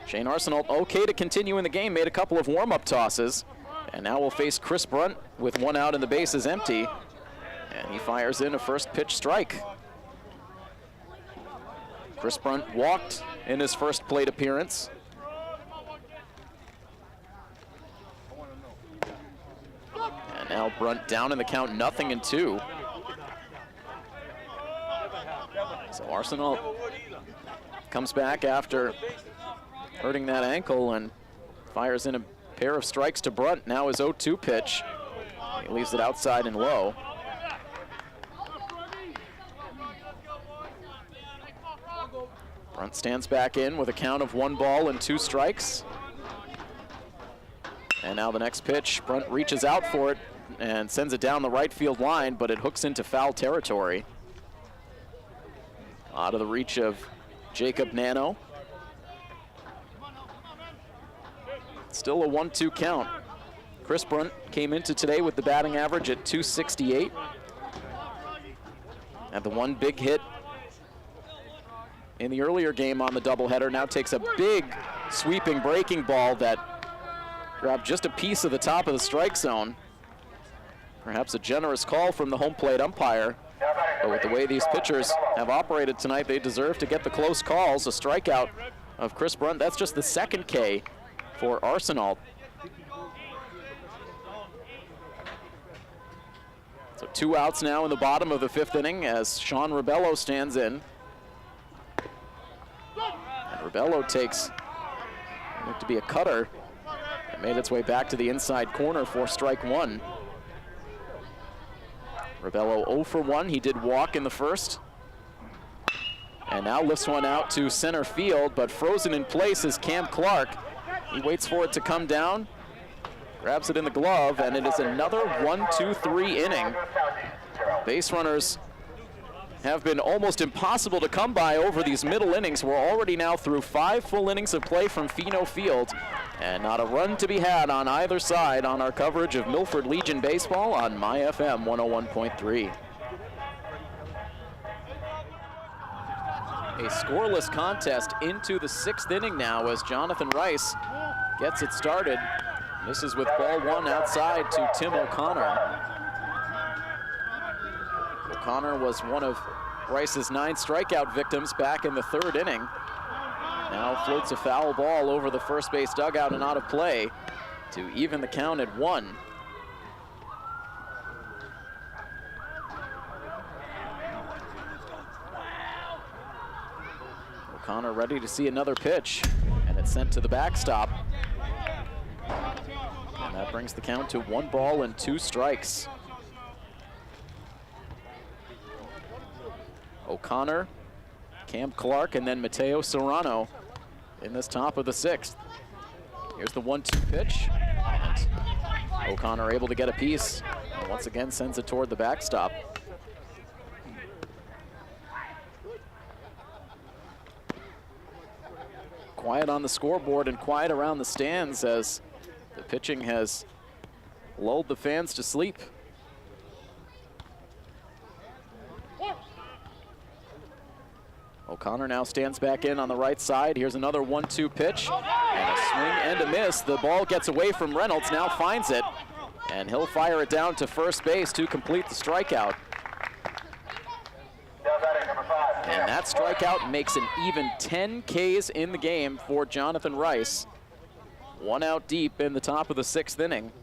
Shane Arsenault okay to continue in the game, made a couple of warm-up tosses, and now will face Chris Brunt with one out and the bases empty. And he fires in a first pitch strike. Chris Brunt walked in his first plate appearance. And now Brunt down in the count, 0-2. So Arsenault comes back after hurting that ankle and fires in a pair of strikes to Brunt. Now his 0-2 pitch. He leaves it outside and low. Brunt stands back in with a count of 1 ball and 2 strikes. And now the next pitch, Brunt reaches out for it and sends it down the right field line, but it hooks into foul territory. Out of the reach of Jacob Nano. Still a 1-2 count. Chris Brunt came into today with the batting average at .268. And the one big hit in the earlier game on the doubleheader now takes a big sweeping breaking ball that grabbed just a piece of the top of the strike zone. Perhaps a generous call from the home plate umpire, but with the way these pitchers have operated tonight, they deserve to get the close calls. A strikeout of Chris Brunt, that's just the second K for Arsenault. So 2 outs now in the bottom of the 5th inning as Sean Rebello stands in. And Rebello takes what looked to be a cutter that made its way back to the inside corner for strike 1. Rebello 0 for 1. He did walk in the first. And now lifts one out to center field, but frozen in place is Cam Clark. He waits for it to come down, grabs it in the glove, and it is another 1-2-3 inning. Base runners have been almost impossible to come by over these middle innings. We're already now through 5 full innings of play from Pheno Field, and not a run to be had on either side on our coverage of Milford Legion baseball on My FM 101.3. A scoreless contest into the 6th inning now as Jonathan Rice gets it started. Misses with ball 1 outside to Tim O'Connor. O'Connor was one of Rice's 9 strikeout victims back in the 3rd inning. Now floats a foul ball over the first base dugout and out of play to even the count at 1. O'Connor ready to see another pitch, and it's sent to the backstop. And that brings the count to 1 ball and 2 strikes. O'Connor, Cam Clark, and then Mateo Serrano in this top of the 6th. Here's the 1-2 pitch, and O'Connor able to get a piece, and once again sends it toward the backstop. Quiet on the scoreboard and quiet around the stands as the pitching has lulled the fans to sleep. O'Connor now stands back in on the right side. Here's another 1-2 pitch, and a swing and a miss. The ball gets away from Reynolds, now finds it, and he'll fire it down to first base to complete the strikeout. And that strikeout makes an even 10 Ks in the game for Jonathan Rice. 1 out deep in the top of the 6th inning.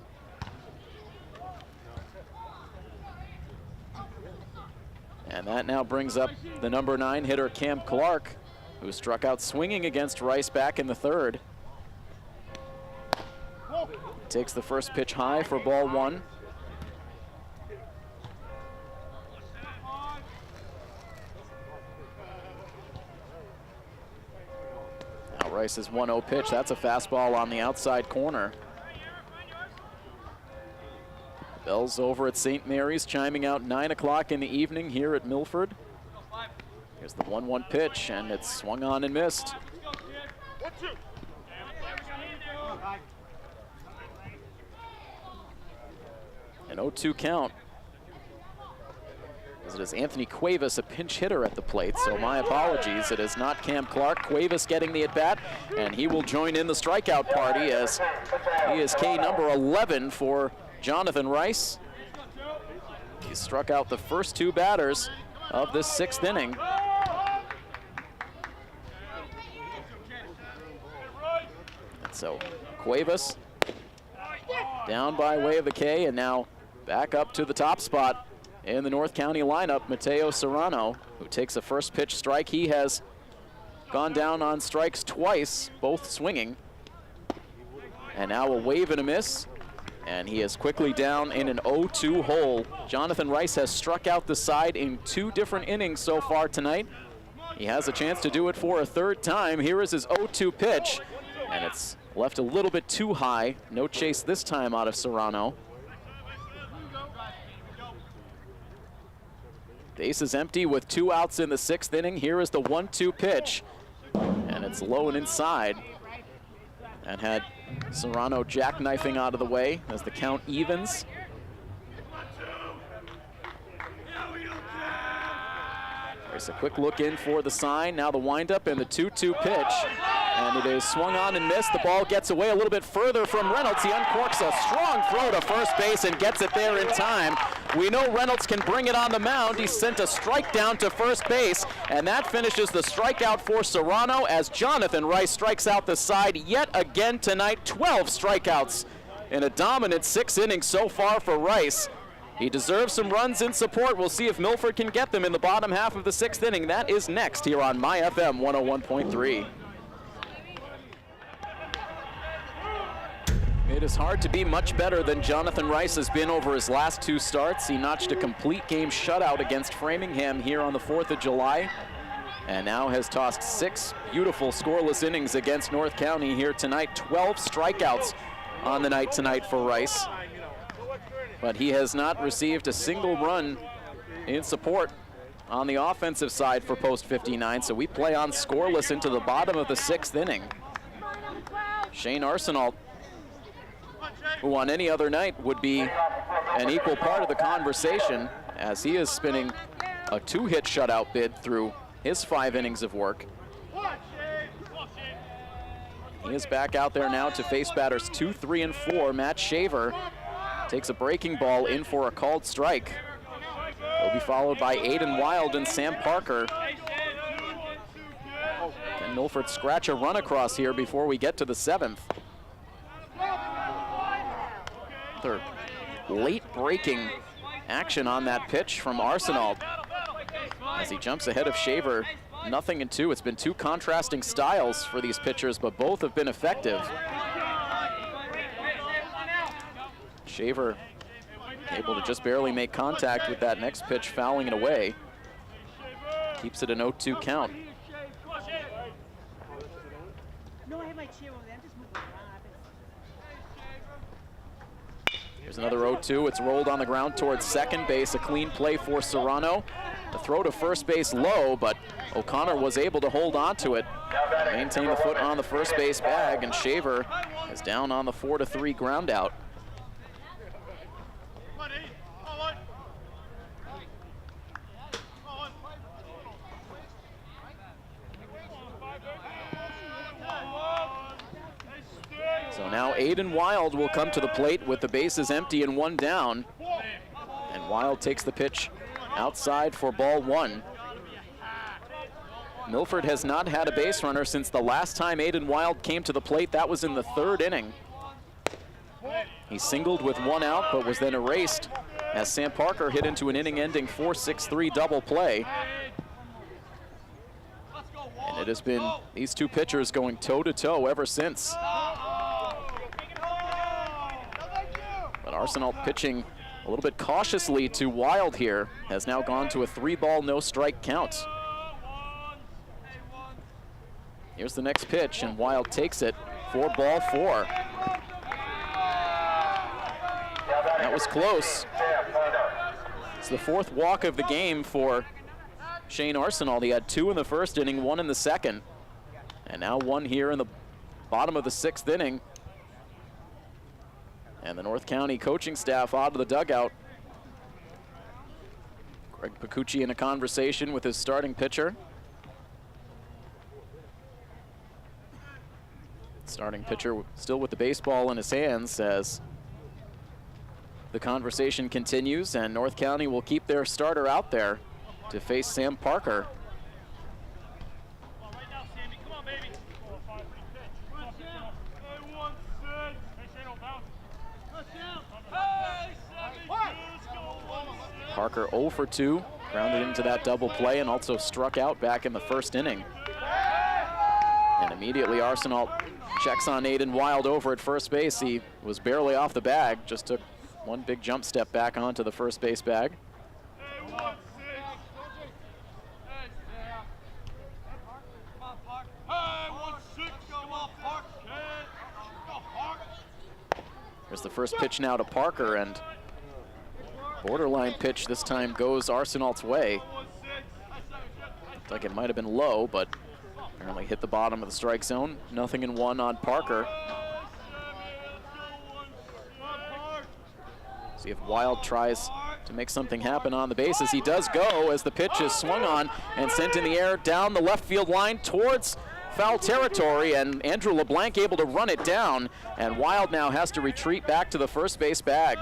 And that now brings up the number 9 hitter, Cam Clark, who struck out swinging against Rice back in the 3rd. Takes the first pitch high for ball 1. Now Rice's 1-0 pitch, that's a fastball on the outside corner. Bells over at St. Mary's chiming out 9 o'clock in the evening here at Milford. Here's the 1-1 pitch, and it's swung on and missed. An 0-2 count. As it is Anthony Cuevas, a pinch hitter at the plate, so my apologies. It is not Cam Clark. Cuevas getting the at-bat, and he will join in the strikeout party as he is K number 11 for Jonathan Rice. He struck out the first 2 batters of this 6th inning. And so Cuevas down by way of the K, and now back up to the top spot in the North County lineup, Mateo Serrano, who takes a first pitch strike. He has gone down on strikes twice, both swinging. And now a wave and a miss. And he is quickly down in an 0-2 hole. Jonathan Rice has struck out the side in 2 different innings so far tonight. He has a chance to do it for a 3rd time. Here is his 0-2 pitch, and it's left a little bit too high. No chase this time out of Serrano. Base is empty with 2 outs in the 6th inning. Here is the 1-2 pitch, and it's low and inside. And had Serrano jackknifing out of the way as the count evens. There's a quick look in for the sign. Now the windup and the 2-2 pitch. And it is swung on and missed. The ball gets away a little bit further from Reynolds. He uncorks a strong throw to first base and gets it there in time. We know Reynolds can bring it on the mound. He sent a strike down to first base, and that finishes the strikeout for Serrano as Jonathan Rice strikes out the side yet again tonight. 12 strikeouts in a dominant 6 innings so far for Rice. He deserves some runs in support. We'll see if Milford can get them in the bottom half of the 6th inning. That is next here on My FM 101.3. It is hard to be much better than Jonathan Rice has been over his last 2 starts. He notched a complete game shutout against Framingham here on the 4th of July. and now has tossed 6 beautiful scoreless innings against North County here tonight. 12 strikeouts on the night tonight for Rice. But he has not received a single run in support on the offensive side for post 59, so we play on scoreless into the bottom of the 6th inning. Shane Arsenault, who on any other night would be an equal part of the conversation, as he is spinning a 2-hit shutout bid through his 5 innings of work. He is back out there now to face batters 2, 3, and 4. Matt Shaver takes a breaking ball in for a called strike. He'll be followed by Aiden Wild and Sam Parker. Can Milford scratch a run across here before we get to the 7th? Another late breaking action on that pitch from Arsenault as he jumps ahead of Shaver. 0-2. It's been 2 contrasting styles for these pitchers, but both have been effective. Shaver able to just barely make contact with that next pitch, fouling it away. Keeps it an 0-2 count. Here's another 0-2. It's rolled on the ground towards second base. A clean play for Serrano. The throw to first base low, but O'Connor was able to hold on to it, maintain the foot on the first base bag, and Shaver is down on the 4-3 ground out. So now Aiden Wild will come to the plate with the bases empty and 1 down. And Wild takes the pitch outside for ball 1. Milford has not had a base runner since the last time Aiden Wild came to the plate. That was in the 3rd inning. He singled with 1 out, but was then erased as Sam Parker hit into an inning-ending 4-6-3 double play. And it has been these 2 pitchers going toe-to-toe ever since. But Arsenault pitching a little bit cautiously to Wild here, has now gone to a 3-ball, no-strike count. Here's the next pitch, and Wild takes it for ball 4. That was close. It's the 4th walk of the game for Shane Arsenault. He had 2 in the 1st inning, 1 in the 2nd, and now 1 here in the bottom of the 6th inning. And the North County coaching staff out of the dugout. Greg Picucci in a conversation with his starting pitcher. Starting pitcher still with the baseball in his hands as the conversation continues, and North County will keep their starter out there to face Sam Parker. Parker 0 for 2, grounded into that double play and also struck out back in the 1st inning. And immediately Arsenault checks on Aiden Wild over at first base. He was barely off the bag, just took 1 big jump step back onto the first base bag. Here's the first pitch now to Parker, and borderline pitch this time goes Arsenault's way. Looks like it might have been low, but apparently hit the bottom of the strike zone. 0-1 on Parker. See if Wild tries to make something happen on the bases. He does go as the pitch is swung on and sent in the air down the left field line towards foul territory, and Andrew LeBlanc able to run it down, and Wild now has to retreat back to the first base bag.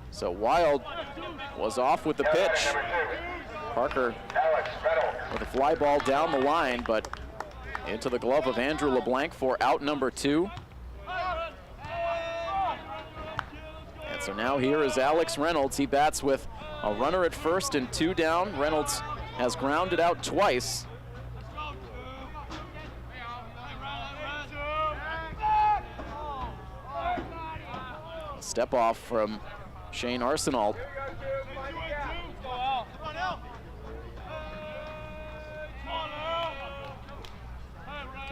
So Wild was off with the pitch. Parker with a fly ball down the line, but into the glove of Andrew LeBlanc for out number 2. And so now here is Alex Reynolds. He bats with a runner at first and 2 down. Reynolds has grounded out twice. Step off from Shane Arsenault.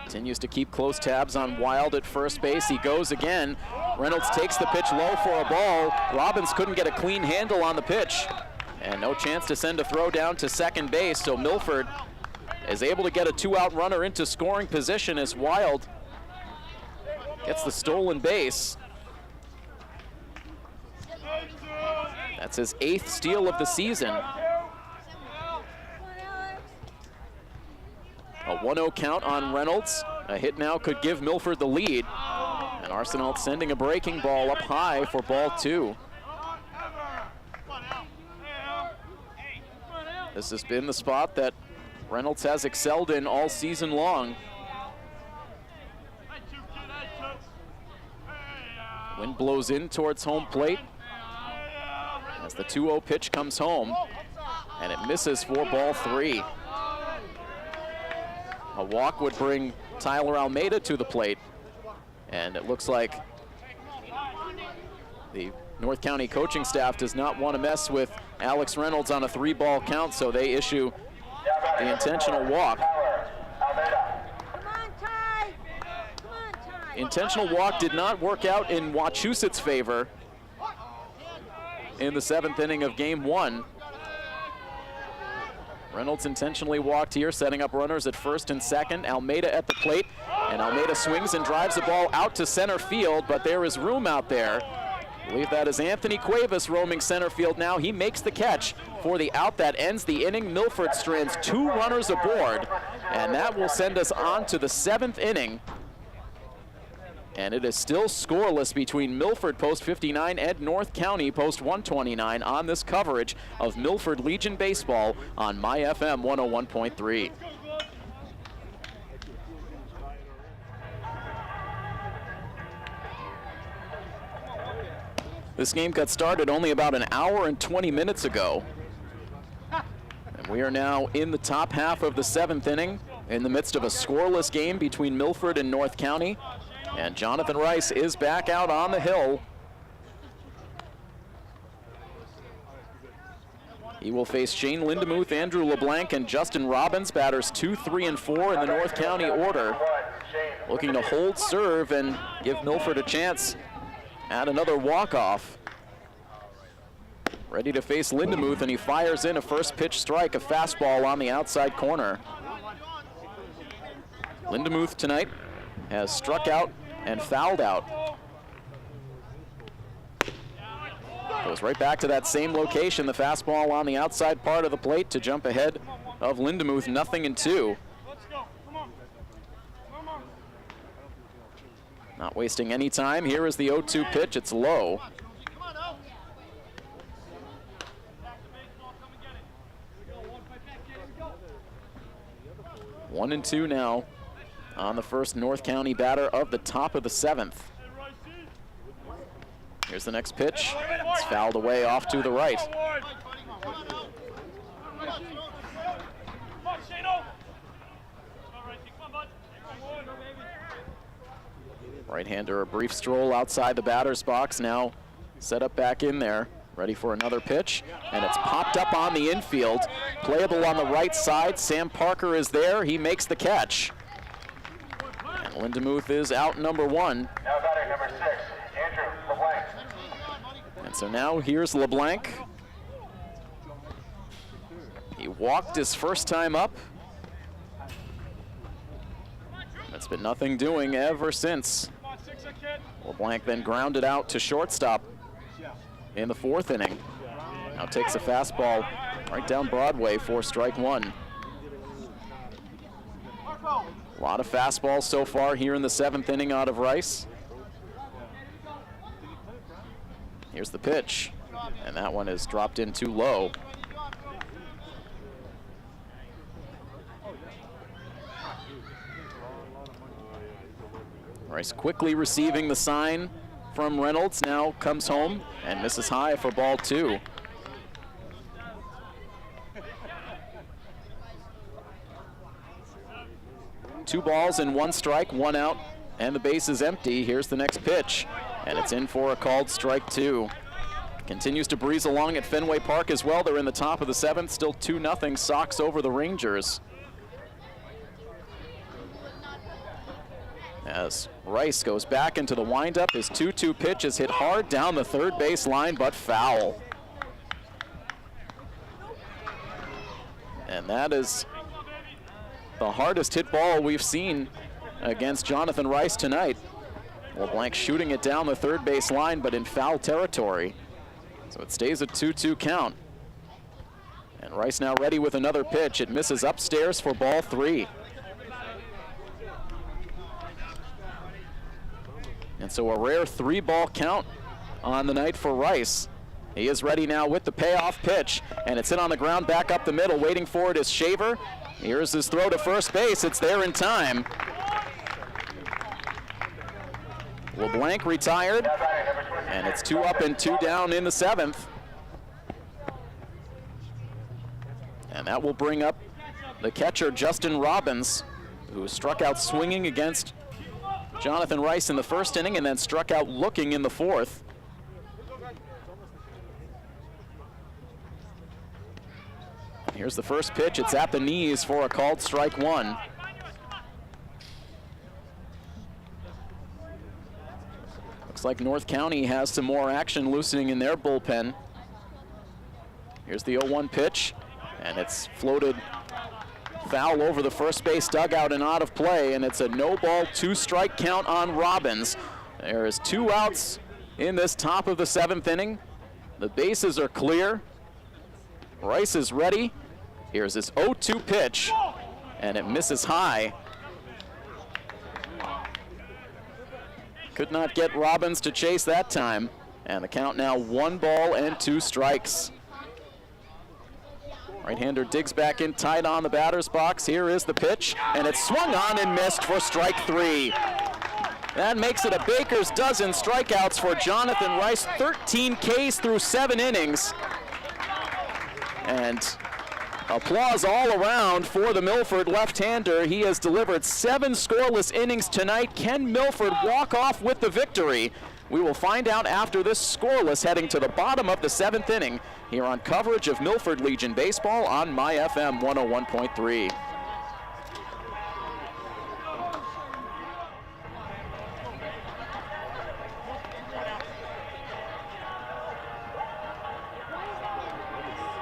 Continues to keep close tabs on Wild at first base. He goes again. Reynolds takes the pitch low for a ball. Robbins couldn't get a clean handle on the pitch. And no chance to send a throw down to second base, so Milford is able to get a 2-out runner into scoring position as Wild gets the stolen base. That's his 8th steal of the season. A 1-0 count on Reynolds. A hit now could give Milford the lead. And Arsenault sending a breaking ball up high for ball 2. This has been the spot that Reynolds has excelled in all season long. Wind blows in towards home plate as the 2-0 pitch comes home, and it misses for ball 3. A walk would bring Tyler Almeida to the plate, and it looks like the North County coaching staff does not want to mess with Alex Reynolds on a 3-ball count, so they issue the intentional walk. Intentional walk did not work out in Wachusett's favor in the 7th inning of game 1. Reynolds intentionally walked here, setting up runners at first and second. Almeida at the plate, and Almeida swings and drives the ball out to center field, but there is room out there. I believe that is Anthony Cuevas roaming center field now. He makes the catch for the out that ends the inning. Milford strands 2 runners aboard, and that will send us on to the 7th inning. And it is still scoreless between Milford post 59 and North County post 129 on this coverage of Milford Legion Baseball on My FM 101.3. This game got started only about an hour and 20 minutes ago. And we are now in the top half of the 7th inning in the midst of a scoreless game between Milford and North County. And Jonathan Rice is back out on the hill. He will face Shane Lindemuth, Andrew LeBlanc, and Justin Robbins, batters 2, 3, and 4 in the North County order. Looking to hold serve and give Milford a chance at another walk-off. Ready to face Lindemuth, and he fires in a first pitch strike, a fastball on the outside corner. Lindemuth tonight has struck out and fouled out. Goes right back to that same location, the fastball on the outside part of the plate to jump ahead of Lindemuth, 0-2. Not wasting any time. Here is the 0-2 pitch. It's low. One and 2 now on the first North County batter of the top of the 7th. Here's the next pitch. It's fouled away off to the right. Right-hander, a brief stroll outside the batter's box, now set up back in there, ready for another pitch, and it's popped up on the infield. Playable on the right side. Sam Parker is there. He makes the catch. And Lindemuth is out number 1. Now batting number 6, Andrew LeBlanc. And so now here's LeBlanc. He walked his first time up. It's been nothing doing ever since. LeBlanc then grounded out to shortstop in the 4th inning. Now takes a fastball right down Broadway for strike 1. A lot of fastballs so far here in the 7th inning out of Rice. Here's the pitch, and that one is dropped in too low. Rice quickly receiving the sign from Reynolds, now comes home and misses high for ball 2. Two balls and 1 strike, 1 out, and the base is empty. Here's the next pitch, and it's in for a called strike 2. continues to breeze along at Fenway Park as well. They're in the top of the 7th, still 2-0 Sox over the Rangers. As Rice goes back into the windup, his 2-2 pitch is hit hard down the third base line, but foul. And that is the hardest hit ball we've seen against Jonathan Rice tonight. LeBlanc shooting it down the third base line, but in foul territory. So it stays a 2-2 count. And Rice now ready with another pitch. It misses upstairs for ball 3. And so a rare 3-ball count on the night for Rice. He is ready now with the payoff pitch, and it's hit on the ground back up the middle. Waiting for it is Shaver. Here's his throw to first base. It's there in time. LeBlanc retired, and it's 2 up and 2 down in the 7th. And that will bring up the catcher, Justin Robbins, who struck out swinging against Jonathan Rice in the first inning and then struck out looking in the 4th. Here's the first pitch. It's at the knees for a called strike 1. Looks like North County has some more action loosening in their bullpen. Here's the 0-1 pitch, and it's floated foul over the first base dugout and out of play, and it's a no-ball, 2-strike count on Robbins. There is 2 outs in this top of the 7th inning. The bases are clear. Rice is ready. Here's his 0-2 pitch, and it misses high. Could not get Robbins to chase that time, and the count now 1 ball and 2 strikes. Right-hander digs back in tight on the batter's box. Here is the pitch, and it's swung on and missed for strike 3. That makes it a baker's dozen strikeouts for Jonathan Rice. 13 Ks through 7 innings. And applause all around for the Milford left-hander. He has delivered 7 scoreless innings tonight. Can Milford walk off with the victory? We will find out after this scoreless, heading to the bottom of the 7th inning here on coverage of Milford Legion Baseball on My FM 101.3.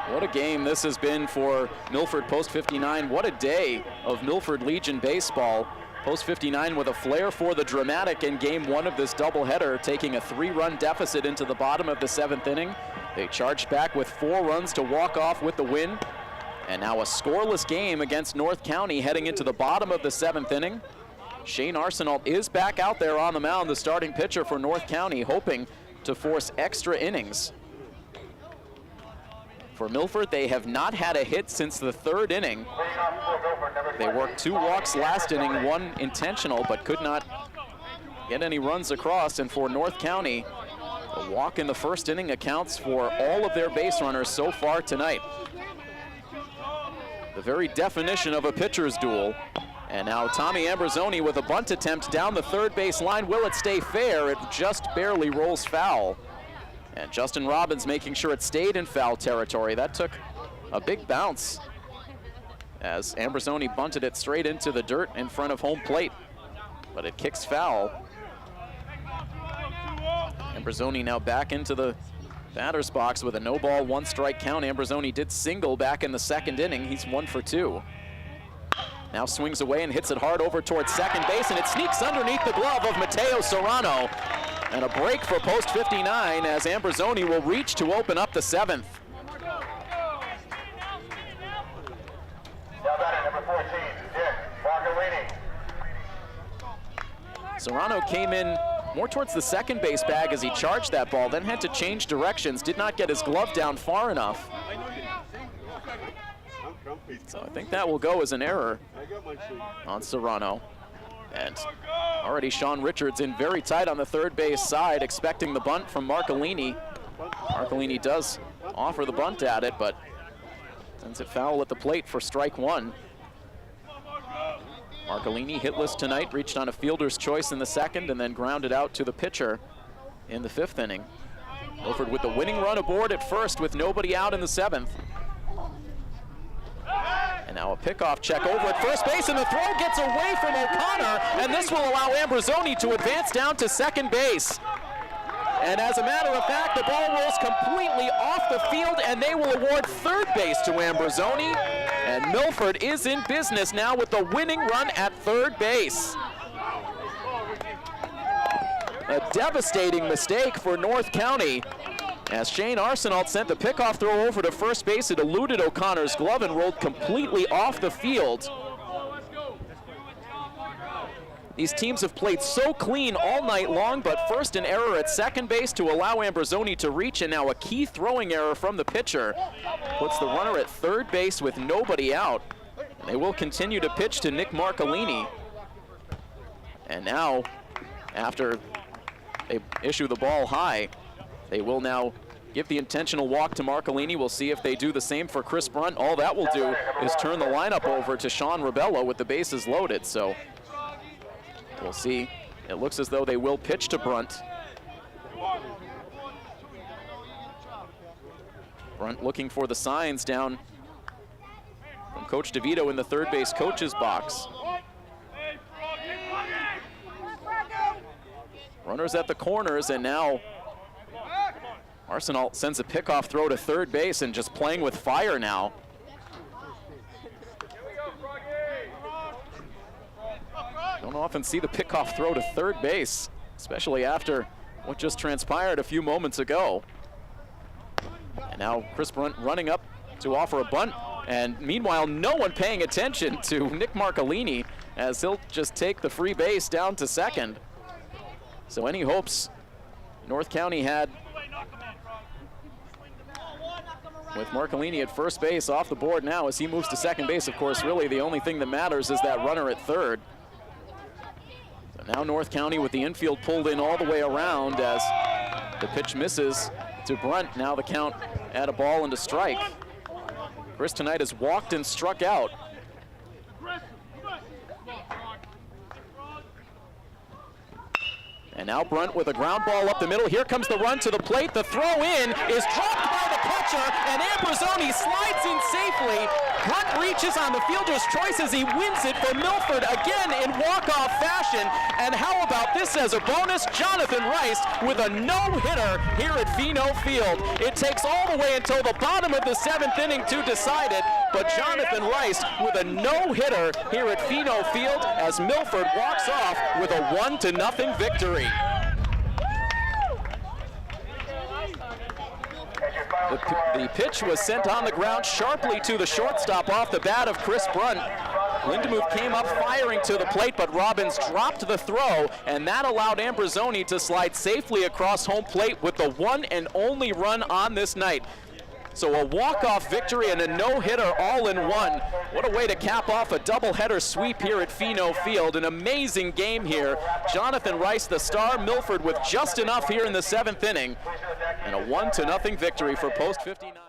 What a game this has been for Milford Post 59. What a day of Milford Legion Baseball. Post 59 with a flair for the dramatic in game 1 of this doubleheader, taking a 3-run deficit into the bottom of the 7th inning. They charged back with 4 runs to walk off with the win. And now a scoreless game against North County heading into the bottom of the 7th inning. Shane Arsenault is back out there on the mound, the starting pitcher for North County, hoping to force extra innings. For Milford, they have not had a hit since the 3rd inning. They worked 2 walks last inning, 1 intentional, but could not get any runs across. And for North County, a walk in the 1st inning accounts for all of their base runners so far tonight. The very definition of a pitcher's duel. And now Tommy Ambrosoni with a bunt attempt down the 3rd base line. Will it stay fair? It just barely rolls foul. And Justin Robbins making sure it stayed in foul territory. That took a big bounce as Ambrosoni bunted it straight into the dirt in front of home plate, but it kicks foul. Ambrosoni now back into the batter's box with a no-ball, 1-strike count. Ambrosoni did single back in the 2nd inning. He's 1 for 2. Now swings away and hits it hard over towards second base, and it sneaks underneath the glove of Mateo Serrano. And a break for Post 59 as Ambrosoni will reach to open up the 7th. Number 14, Dick Marcolini. Serrano came in more towards the second base bag as he charged that ball, then had to change directions, did not get his glove down far enough. So I think that will go as an error on Serrano. And already Sean Richards in very tight on the 3rd base side, expecting the bunt from Marcolini. Marcolini does offer the bunt at it, but sends it foul at the plate for strike 1. Marcolini hitless tonight, reached on a fielder's choice in the 2nd and then grounded out to the pitcher in the 5th inning. Milford with the winning run aboard at first with nobody out in the 7th. And now a pickoff check over at first base, and the throw gets away from O'Connor, and this will allow Ambrosoni to advance down to second base. And as a matter of fact, the ball rolls completely off the field, and they will award third base to Ambrosoni. And Milford is in business now with the winning run at third base. A devastating mistake for North County, as Shane Arsenault sent the pickoff throw over to first base. It eluded O'Connor's glove and rolled completely off the field. These teams have played so clean all night long, but first an error at second base to allow Ambrosoni to reach, and now a key throwing error from the pitcher puts the runner at third base with nobody out. And they will continue to pitch to Nick Marcolini. And now, after they issue the ball high, they will now give the intentional walk to Marcolini. We'll see if they do the same for Chris Brunt. All that will do is turn the lineup over to Sean Rebello with the bases loaded. So we'll see. It looks as though they will pitch to Brunt. Brunt looking for the signs down from Coach DeVito in the third base coach's box. Runners at the corners, and now Arsenault sends a pickoff throw to third base and just playing with fire now. Don't often see the pickoff throw to third base, especially after what just transpired a few moments ago. And now Chris Brunt running up to offer a bunt, and meanwhile no one paying attention to Nick Marcolini as he'll just take the free base down to second. So any hopes North County had with Marcolini at first base off the board now as he moves to second base. Of course, really the only thing that matters is that runner at third. So now North County with the infield pulled in all the way around as the pitch misses to Brunt. Now the count at a ball and a strike. Chris tonight has walked and struck out. And now Brunt with a ground ball up the middle. Here comes the run to the plate. The throw in is dropped by the catcher, and Ambrosoni slides in safely. Brunt reaches on the fielder's choice as he wins it for Milford again in walk-off fashion. And how about this as a bonus? Jonathan Rice with a no-hitter here at Pheno Field. It takes all the way until the bottom of the 7th inning to decide it, but Jonathan Rice with a no-hitter here at Pheno Field as Milford walks off with a 1-0 victory. The pitch was sent on the ground sharply to the shortstop off the bat of Chris Brunt. Lindemuth came up firing to the plate, but Robbins dropped the throw, and that allowed Ambrosoni to slide safely across home plate with the one and only run on this night. So a walk-off victory and a no-hitter all in one. What a way to cap off a doubleheader sweep here at Pheno Field. An amazing game here. Jonathan Rice, the star, Milford with just enough here in the 7th inning. And a 1-0 victory for Post 59.